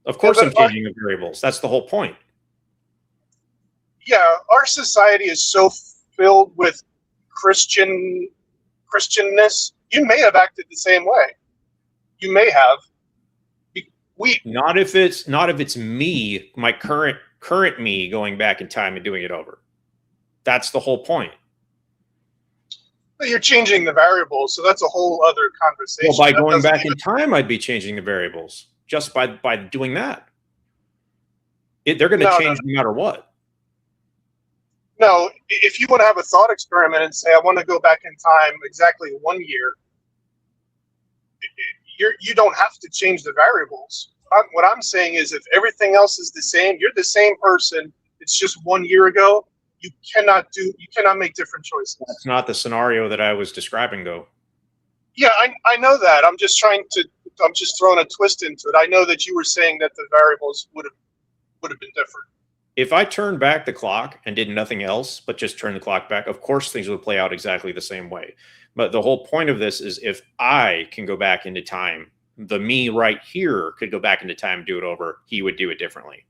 Of course, I'm changing the variables. That's the whole point. Yeah, our society is so filled with Christianness. You may have acted the same way. You may have. Not if it's me, my current me, going back in time and doing it over. That's the whole point. But you're changing the variables, so that's a whole other conversation. Well, by going back in time, I'd be changing the variables just by doing that. They're going to change no matter what. No, if you want to have a thought experiment and say, I want to go back in time exactly 1 year, you don't have to change the variables. What I'm saying is, if everything else is the same, you're the same person. It's just 1 year ago. You cannot make different choices. That's not the scenario that I was describing, though. Yeah, I know that. I'm just throwing a twist into it. I know that you were saying that the variables would have been different. If I turned back the clock and did nothing else but just turn the clock back, of course things would play out exactly the same way. But the whole point of this is, if I can go back into time, the me right here could go back into time and do it over. He would do it differently.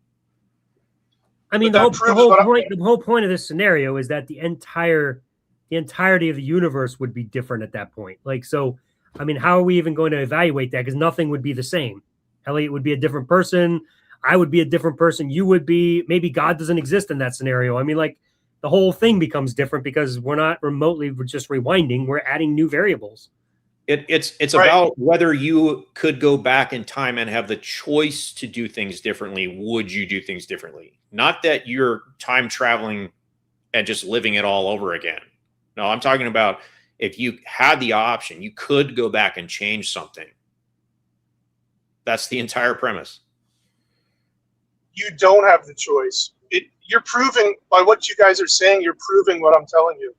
I mean, the whole point of this scenario is that the entirety of the universe would be different at that point. Like, so, I mean, how are we even going to evaluate that? Because nothing would be the same. Elliott would be a different person. I would be a different person. You would be, maybe God doesn't exist in that scenario. I mean, like, the whole thing becomes different because we're not remotely, we're just rewinding. We're adding new variables. It's right. About whether you could go back in time and have the choice to do things differently. Would you do things differently? Not that you're time traveling and just living it all over again. No, I'm talking about if you had the option, you could go back and change something. That's the entire premise. You don't have the choice. You're proving, by what you guys are saying, you're proving what I'm telling you.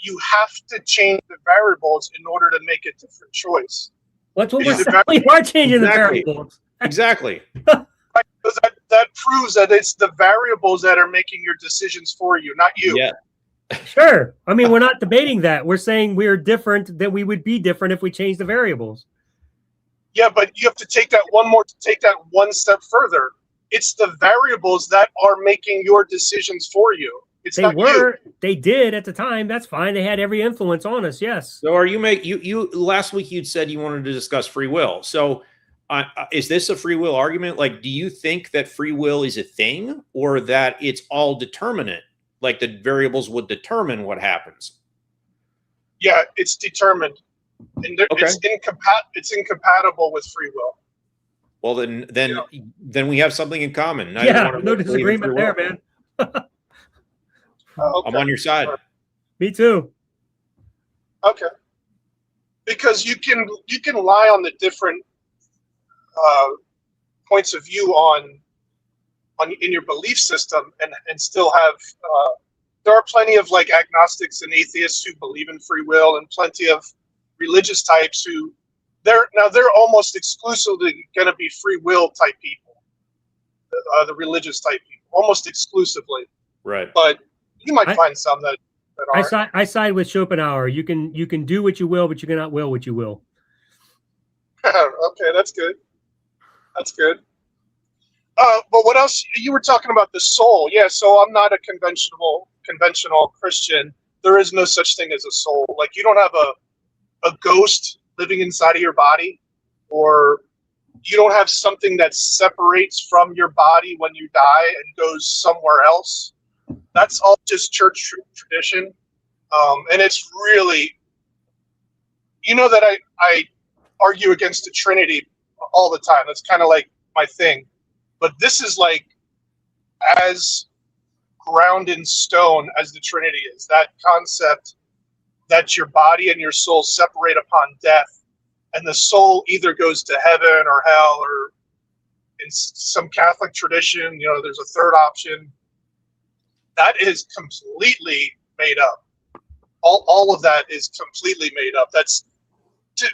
You have to change the variables in order to make a different choice. What's what we're saying? We are changing the variables. Exactly. Because that proves that it's the variables that are making your decisions for you, not you. Yeah. Sure. I mean, we're not debating that. We're saying we're different, that we would be different if we change the variables. Yeah, but you have to take that one step further. It's the variables that are making your decisions for you. They did at the time. That's fine. They had every influence on us. Yes. So are you last week you'd said you wanted to discuss free will. So is this a free will argument? Like, do you think that free will is a thing, or that it's all determinate? Like the variables would determine what happens? Yeah, it's determined. And it's incompatible with free will. Well, then we have something in common. Yeah, no disagreement there, man. Okay. I'm on your side. Me too. Okay. Because you can lie on the different points of view in your belief system and still have there are plenty of like agnostics and atheists who believe in free will, and plenty of religious types who they're almost exclusively going to be free will type people, the religious type people, almost exclusively. Right. But you might find some that are. I side with Schopenhauer. You can do what you will, but you cannot will what you will. Okay, that's good. That's good. But what else? You were talking about the soul. Yeah, so I'm not a conventional Christian. There is no such thing as a soul. Like, you don't have a ghost living inside of your body, or you don't have something that separates from your body when you die and goes somewhere else. That's all just church tradition. And it's really, that I argue against the Trinity all the time. That's kind of like my thing. But this is like as ground in stone as the Trinity is. That concept that your body and your soul separate upon death, and the soul either goes to heaven or hell, or in some Catholic tradition, there's a third option. That is completely made up. All of that is completely made up.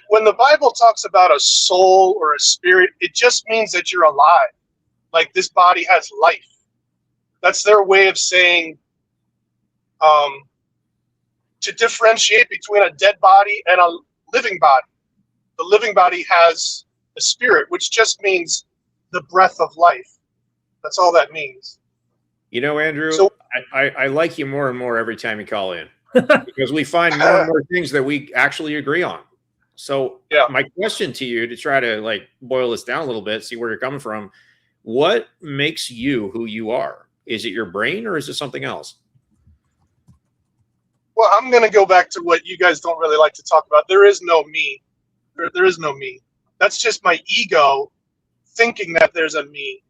When the Bible talks about a soul or a spirit, it just means that you're alive. Like, this body has life. That's their way of saying, to differentiate between a dead body and a living body. The living body has a spirit, which just means the breath of life. That's all that means. Andrew, So, I like you more and more every time you call in, because we find more and more things that we actually agree on. So my question to you, to try to boil this down a little bit, see where you're coming from, what makes you who you are? Is it your brain, or is it something else? Well, I'm going to go back to what you guys don't really like to talk about. There is no me. There is no me. That's just my ego thinking that there's a me.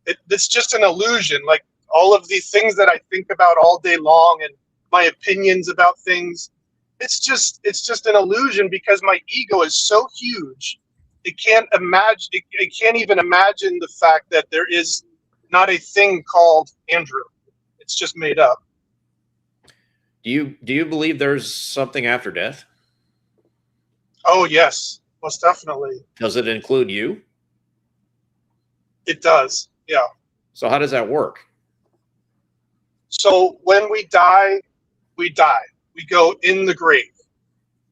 It's just an illusion. Like, all of the things that I think about all day long and my opinions about things, it's just an illusion, because my ego is so huge. It can't even imagine the fact that there is not a thing called Andrew. It's just made up. Do you believe there's something after death? Oh, yes, most definitely. Does it include you? It does, yeah. So how does that work? So when we die, we die. We go in the grave.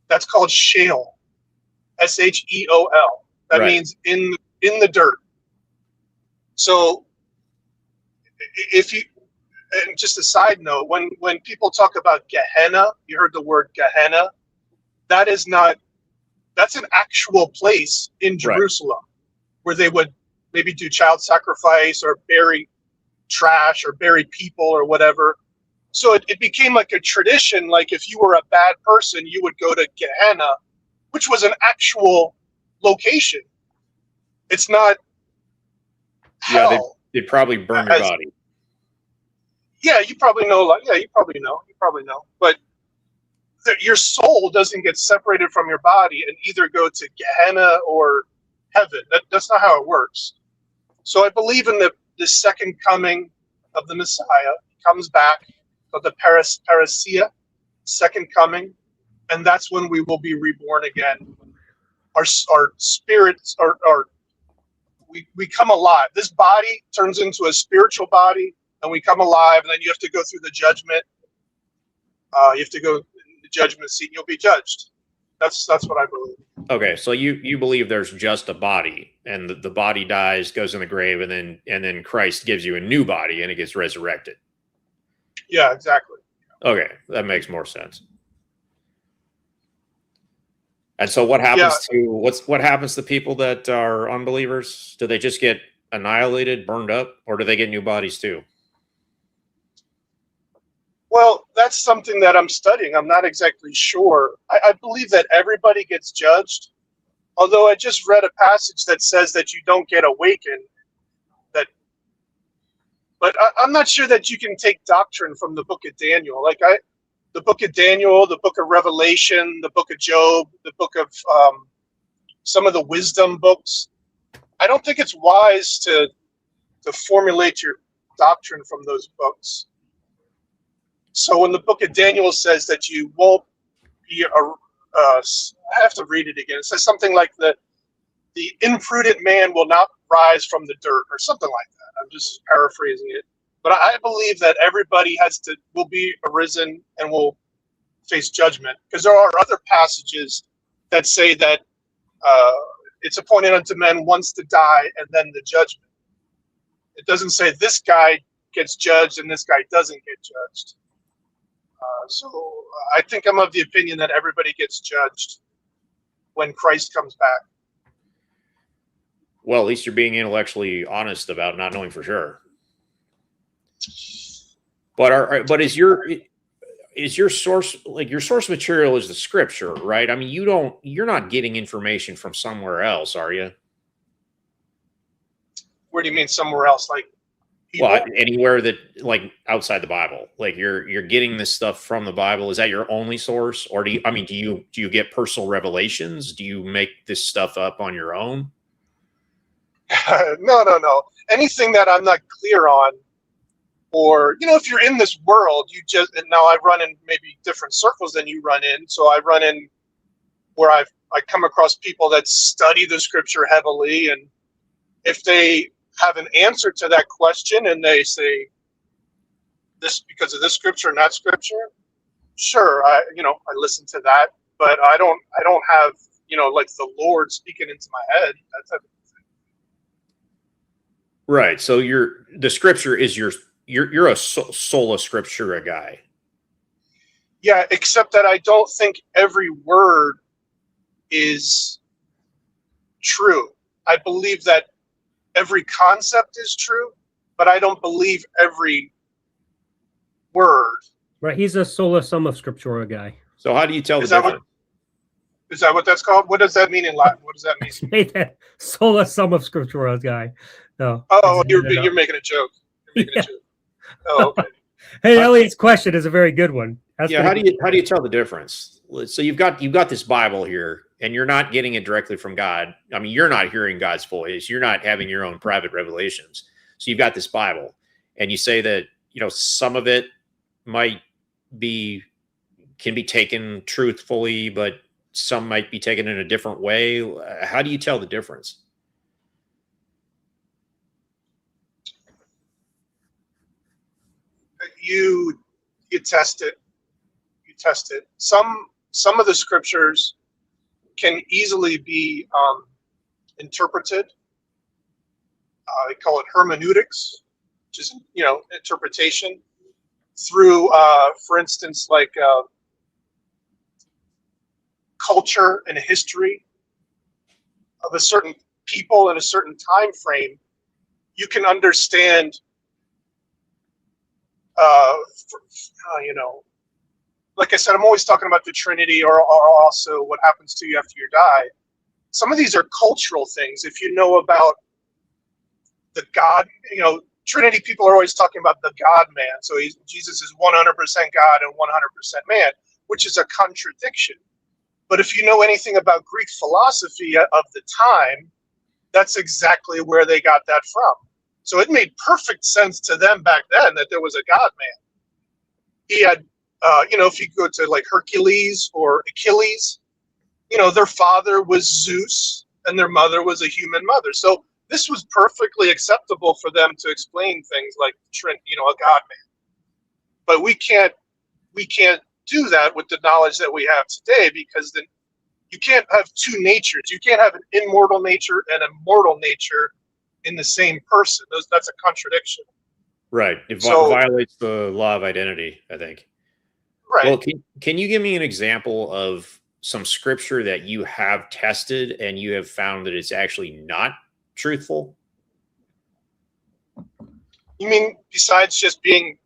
That's called Sheol. Sheol. That means in the dirt. So and just a side note, when people talk about Gehenna, you heard the word Gehenna, that's an actual place in Jerusalem where they would maybe do child sacrifice or bury trash or bury people or whatever. So it became like a tradition. Like, if you were a bad person, you would go to Gehenna, which was an actual location. It's not hell. Yeah, they'd probably burn your body. Yeah, you probably know. You probably know. But your soul doesn't get separated from your body and either go to Gehenna or heaven. That's not how it works. So I believe in the second coming of the Messiah. He comes back, of the parousia, second coming, and that's when we will be reborn again. Our spirits we come alive. This body turns into a spiritual body, and we come alive, and then you have to go through the judgment. You have to go in the judgment seat, and you'll be judged. That's what I believe. Okay, so you believe there's just a body, and the body dies, goes in the grave, and then Christ gives you a new body, and it gets resurrected. Yeah, exactly. Okay, that makes more sense. And so what happens what happens to people that are unbelievers? Do they just get annihilated, burned up, or do they get new bodies too? Well, that's something that I'm studying. I'm not exactly sure. I believe that everybody gets judged, although I just read a passage that says that you don't get awakened. But I'm not sure that you can take doctrine from the book of Daniel. The book of Daniel, the book of Revelation, the book of Job, the book of some of the wisdom books. I don't think it's wise to formulate your doctrine from those books. So when the book of Daniel says that you won't be I have to read it again. It says something like the imprudent man will not rise from the dirt, or something like that. I'm just paraphrasing it. But I believe that everybody will be arisen and will face judgment, because there are other passages that say that it's appointed unto men once to die and then the judgment. It doesn't say this guy gets judged and this guy doesn't get judged. So I think I'm of the opinion that everybody gets judged when Christ comes back. Well, at least you're being intellectually honest about not knowing for sure. But is your source, like your source material is the scripture, right? I mean, you're not getting information from somewhere else, are you? Where do you mean somewhere else? Like people? Well, anywhere that, like, outside the Bible, like you're getting this stuff from the Bible. Is that your only source, or do you get personal revelations? Do you make this stuff up on your own? No. Anything that I'm not clear on, or, if you're in this world, and now I run in maybe different circles than you run in. So I run in where I come across people that study the scripture heavily. And if they have an answer to that question and they say this because of this scripture and that scripture, sure, I listen to that, but I don't have, like the Lord speaking into my head, that type of thing. Right. So the scripture is you're a sola scriptura guy. Yeah, except that I don't think every word is true. I believe that every concept is true, but I don't believe every word. Right, he's a sola summa scriptura guy. So how do you tell the difference? Is that what that's called? What does that mean in Latin? What does that mean? I made that sola summa scriptura guy. No. Oh, you're making a joke. You're making a joke. Oh, okay. Hey, Elliott's question is a very good one. How do you tell the difference? So you've got this Bible here, and you're not getting it directly from God. I mean, you're not hearing God's voice. You're not having your own private revelations. So you've got this Bible, and you say that some of it can be taken truthfully, but some might be taken in a different way. How do you tell the difference? You test it. You test it. Some of the scriptures can easily be interpreted. They call it hermeneutics, which is interpretation through, for instance, like culture and history of a certain people in a certain time frame. You can understand. Like I said, I'm always talking about the Trinity, or also what happens to you after you die. Some of these are cultural things. If you know about the God, Trinity people are always talking about the God man. So Jesus is 100% God and 100% man, which is a contradiction. But if you know anything about Greek philosophy of the time, that's exactly where they got that from. So it made perfect sense to them back then that there was a God man. He had, if you go to like Hercules or Achilles, their father was Zeus and their mother was a human mother. So this was perfectly acceptable for them to explain things like, a God man. But we can't do that with the knowledge that we have today, because then you can't have two natures. You can't have an immortal nature and a mortal nature in the same person. That's a contradiction. Right. It violates the law of identity, I think. Right. Well, can you give me an example of some scripture that you have tested and you have found that it's actually not truthful? You mean besides just being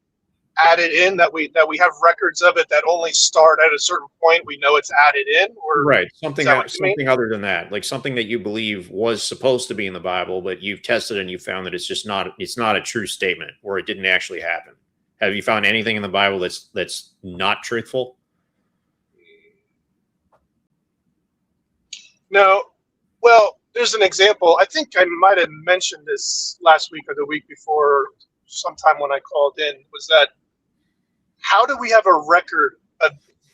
added in, that we have records of it that only start at a certain point, we know it's added in? Or right, something other than that, like something that you believe was supposed to be in the Bible, but you've tested and you found that it's not a true statement, or it didn't actually happen. Have you found anything in the Bible that's not truthful? No. Well, there's an example. I think I might have mentioned this last week or the week before, sometime when I called in, was that how do we have a record of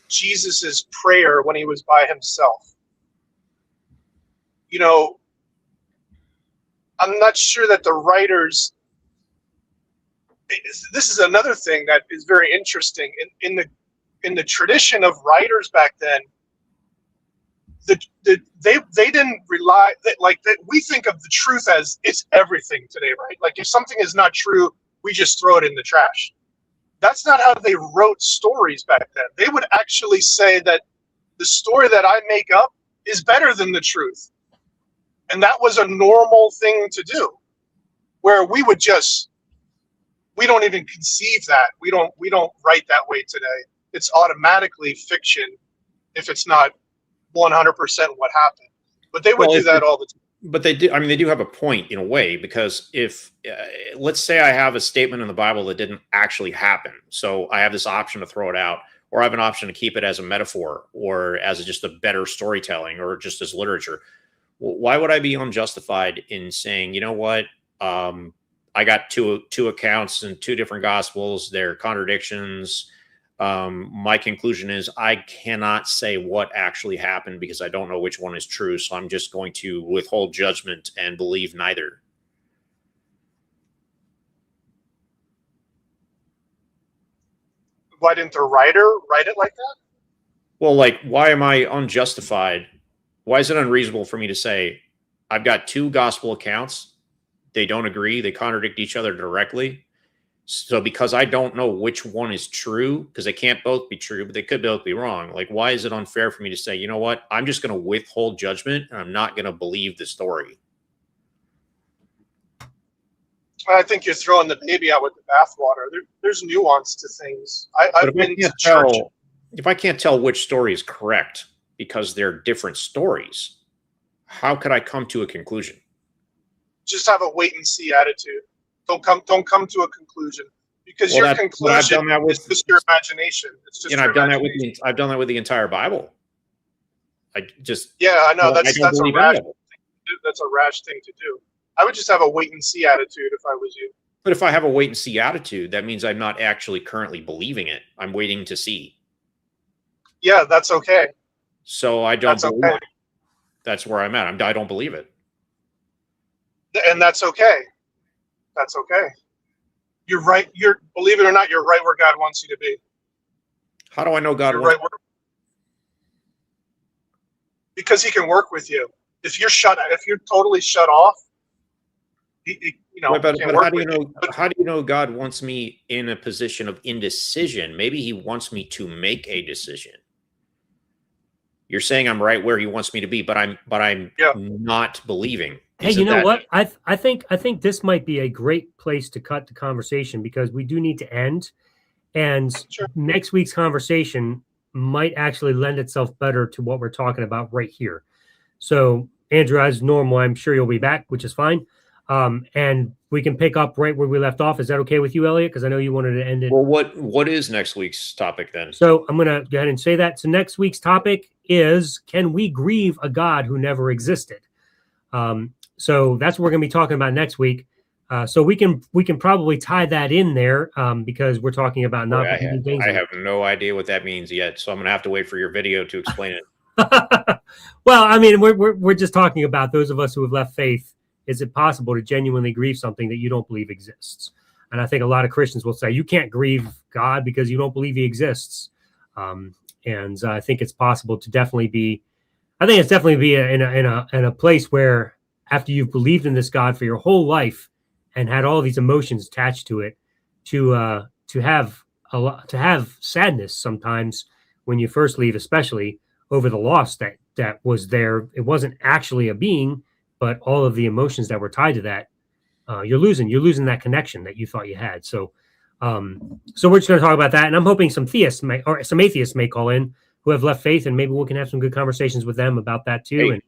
Jesus's prayer when he was by himself? I'm not sure that the writers, this is another thing that is very interesting. In the tradition of writers back then, they didn't rely like that. We think of the truth as it's everything today, right? Like if something is not true, we just throw it in the trash. That's not how they wrote stories back then. They would actually say that the story that I make up is better than the truth. And that was a normal thing to do, where we don't even conceive that. We don't write that way today. It's automatically fiction if it's not 100% what happened. But they would do that all the time. But they do. I mean, they do have a point in a way, because if let's say I have a statement in the Bible that didn't actually happen, so I have this option to throw it out, or I have an option to keep it as a metaphor, or as just a better storytelling, or just as literature. Why would I be unjustified in saying, you know what, I got two accounts and two different gospels, they're contradictions. My conclusion is I cannot say what actually happened because I don't know which one is true. So I'm just going to withhold judgment and believe neither. Why didn't the writer write it like that? Well, like, why am I unjustified? Why is it unreasonable for me to say I've got two gospel accounts? They don't agree. They contradict each other directly. So because I don't know which one is true, because they can't both be true, but they could both be wrong. Like, why is it unfair for me to say, you know what, I'm just going to withhold judgment and I'm not going to believe the story? I think you're throwing the baby out with the bathwater. There's nuance to things. I've been to church. If I can't tell which story is correct because they're different stories, how could I come to a conclusion? Just have a wait and see attitude. Don't come to a conclusion, because your conclusion is just your imagination. It's just I've done that with the entire Bible. I know that's a rash thing to do. That's a rash thing to do. I would just have a wait and see attitude if I was you. But if I have a wait and see attitude, that means I'm not actually currently believing it. I'm waiting to see. Yeah, that's okay. So I don't believe it. That's where I'm at. I don't believe it. And that's okay. That's okay. You're right. Believe it or not, you're right where God wants you to be. How do I know God? Right where, because He can work with you. If you're totally shut off, but how do you know God wants me in a position of indecision? Maybe He wants me to make a decision. You're saying I'm right where He wants me to be, but I'm not believing. Hey, you know what? I think this might be a great place to cut the conversation, because we do need to end, and next week's conversation might actually lend itself better to what we're talking about right here. So, Andrew, as normal, I'm sure you'll be back, which is fine. And we can pick up right where we left off. Is that okay with you, Elliott? Because I know you wanted to end it. Well, what is next week's topic then? So I'm going to go ahead and say that. So next week's topic is, can we grieve a God who never existed? So that's what we're going to be talking about next week. So we can probably tie that in there because we're talking about not. I have no idea what that means yet, so I'm going to have to wait for your video to explain it. Well, I mean, we're just talking about those of us who have left faith. Is it possible to genuinely grieve something that you don't believe exists? And I think a lot of Christians will say you can't grieve God because you don't believe He exists. And I think it's possible to definitely be. I think it's definitely be in a place where, after you've believed in this God for your whole life and had all these emotions attached to it, to have sadness sometimes when you first leave, especially over the loss that was there. It wasn't actually a being, but all of the emotions that were tied to that, you're losing that connection that you thought you had. So we're just going to talk about that, and I'm hoping some theists or some atheists may call in who have left faith, and maybe we can have some good conversations with them about that too. Hey, and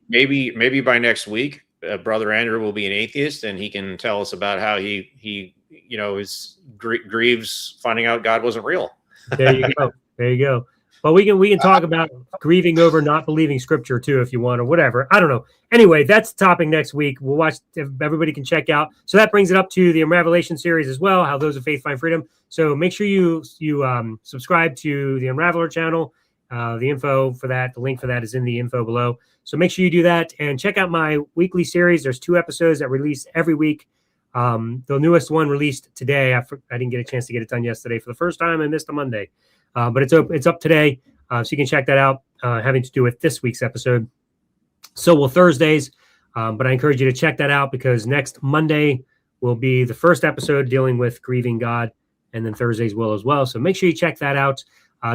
maybe by next week, Brother Andrew will be an atheist, and he can tell us about how he grieves finding out God wasn't real. There you go. But we can talk about grieving over not believing Scripture too, if you want, or whatever. I don't know. Anyway, that's the topic next week. We'll watch. Everybody can check out. So that brings it up to the Unravelation series as well. How those of faith find freedom. So make sure you subscribe to the Unraveler channel. The info for that, the link for that is in the info below. So make sure you do that and check out my weekly series. There's 2 episodes that release every week. The newest one released today. I didn't get a chance to get it done yesterday for the first time. I missed a Monday. But it's up today, so you can check that out, having to do with this week's episode. So will Thursdays. But I encourage you to check that out because next Monday will be the first episode dealing with grieving God, and then Thursdays will as well. So make sure you check that out.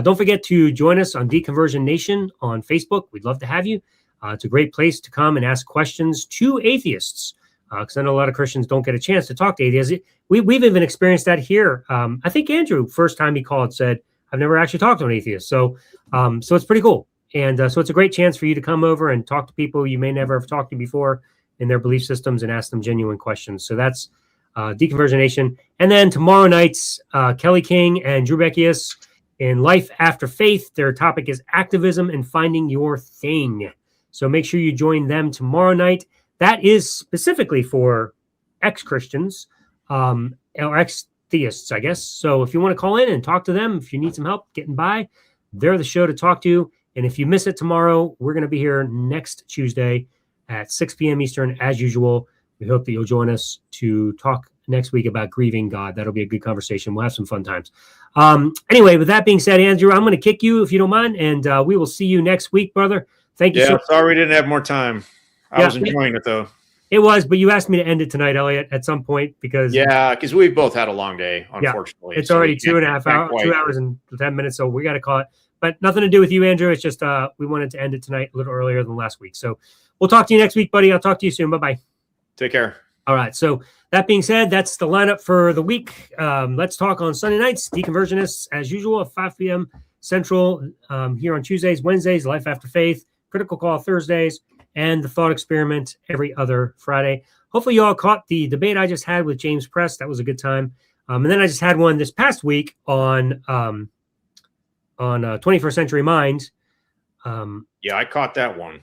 Don't forget to join us on Deconversion Nation on Facebook. We'd love to have you. It's a great place to come and ask questions to atheists because I know a lot of Christians don't get a chance to talk to atheists. We've even experienced that here. I think Andrew, first time he called, said, I've never actually talked to an atheist. So it's pretty cool. And so it's a great chance for you to come over and talk to people you may never have talked to before in their belief systems and ask them genuine questions. So that's Deconversion Nation. And then tomorrow night's Kelly King and Drew Bekius in Life After Faith. Their topic is activism and finding your thing. So make sure you join them tomorrow night. That is specifically for ex-Christians or ex-theists, I guess. So if you want to call in and talk to them, if you need some help getting by, they're the show to talk to. And if you miss it tomorrow, we're going to be here next Tuesday at 6 p.m. Eastern, as usual. We hope that you'll join us to talk next week about grieving God. That'll be a good conversation. We'll have some fun times. Anyway, with that being said, Andrew, I'm going to kick you if you don't mind, and we will see you next week, brother. Thank you. Yeah, sorry we didn't have more time. I was enjoying it, though. It was, but you asked me to end it tonight, Elliott, at some point because we both had a long day, unfortunately. Yeah, it's already 2 hours and 10 minutes, so we got to call it. But nothing to do with you, Andrew. It's just we wanted to end it tonight a little earlier than last week. So we'll talk to you next week, buddy. I'll talk to you soon. Bye-bye. Take care. All right. So that being said, that's the lineup for the week. Let's talk on Sunday nights. Deconversionists, as usual, at 5 p.m. Central. Here on Tuesdays, Wednesdays, Life After Faith, Critical Call Thursdays, and the Thought Experiment every other Friday. Hopefully you all caught the debate I just had with James Press. That was a good time. And then I just had one this past week on 21st Century Mind. Yeah, I caught that one.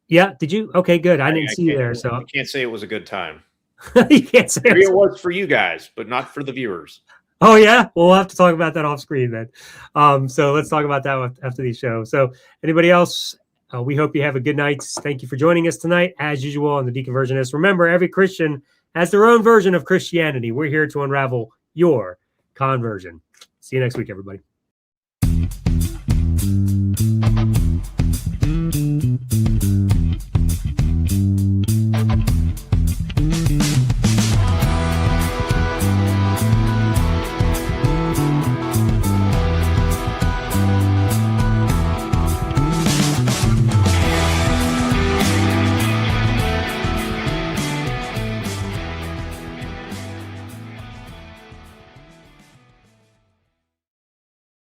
Yeah, did you? Okay, good. I didn't see you there. So I can't say it was a good time. You can't say Maybe it was for you guys, but not for the viewers. Oh, yeah? Well, we'll have to talk about that off screen then. So let's talk about that after the show. So anybody else, we hope you have a good night. Thank you for joining us tonight, as usual, on the Deconversionists. Remember, every Christian has their own version of Christianity. We're here to unravel your conversion. See you next week, everybody.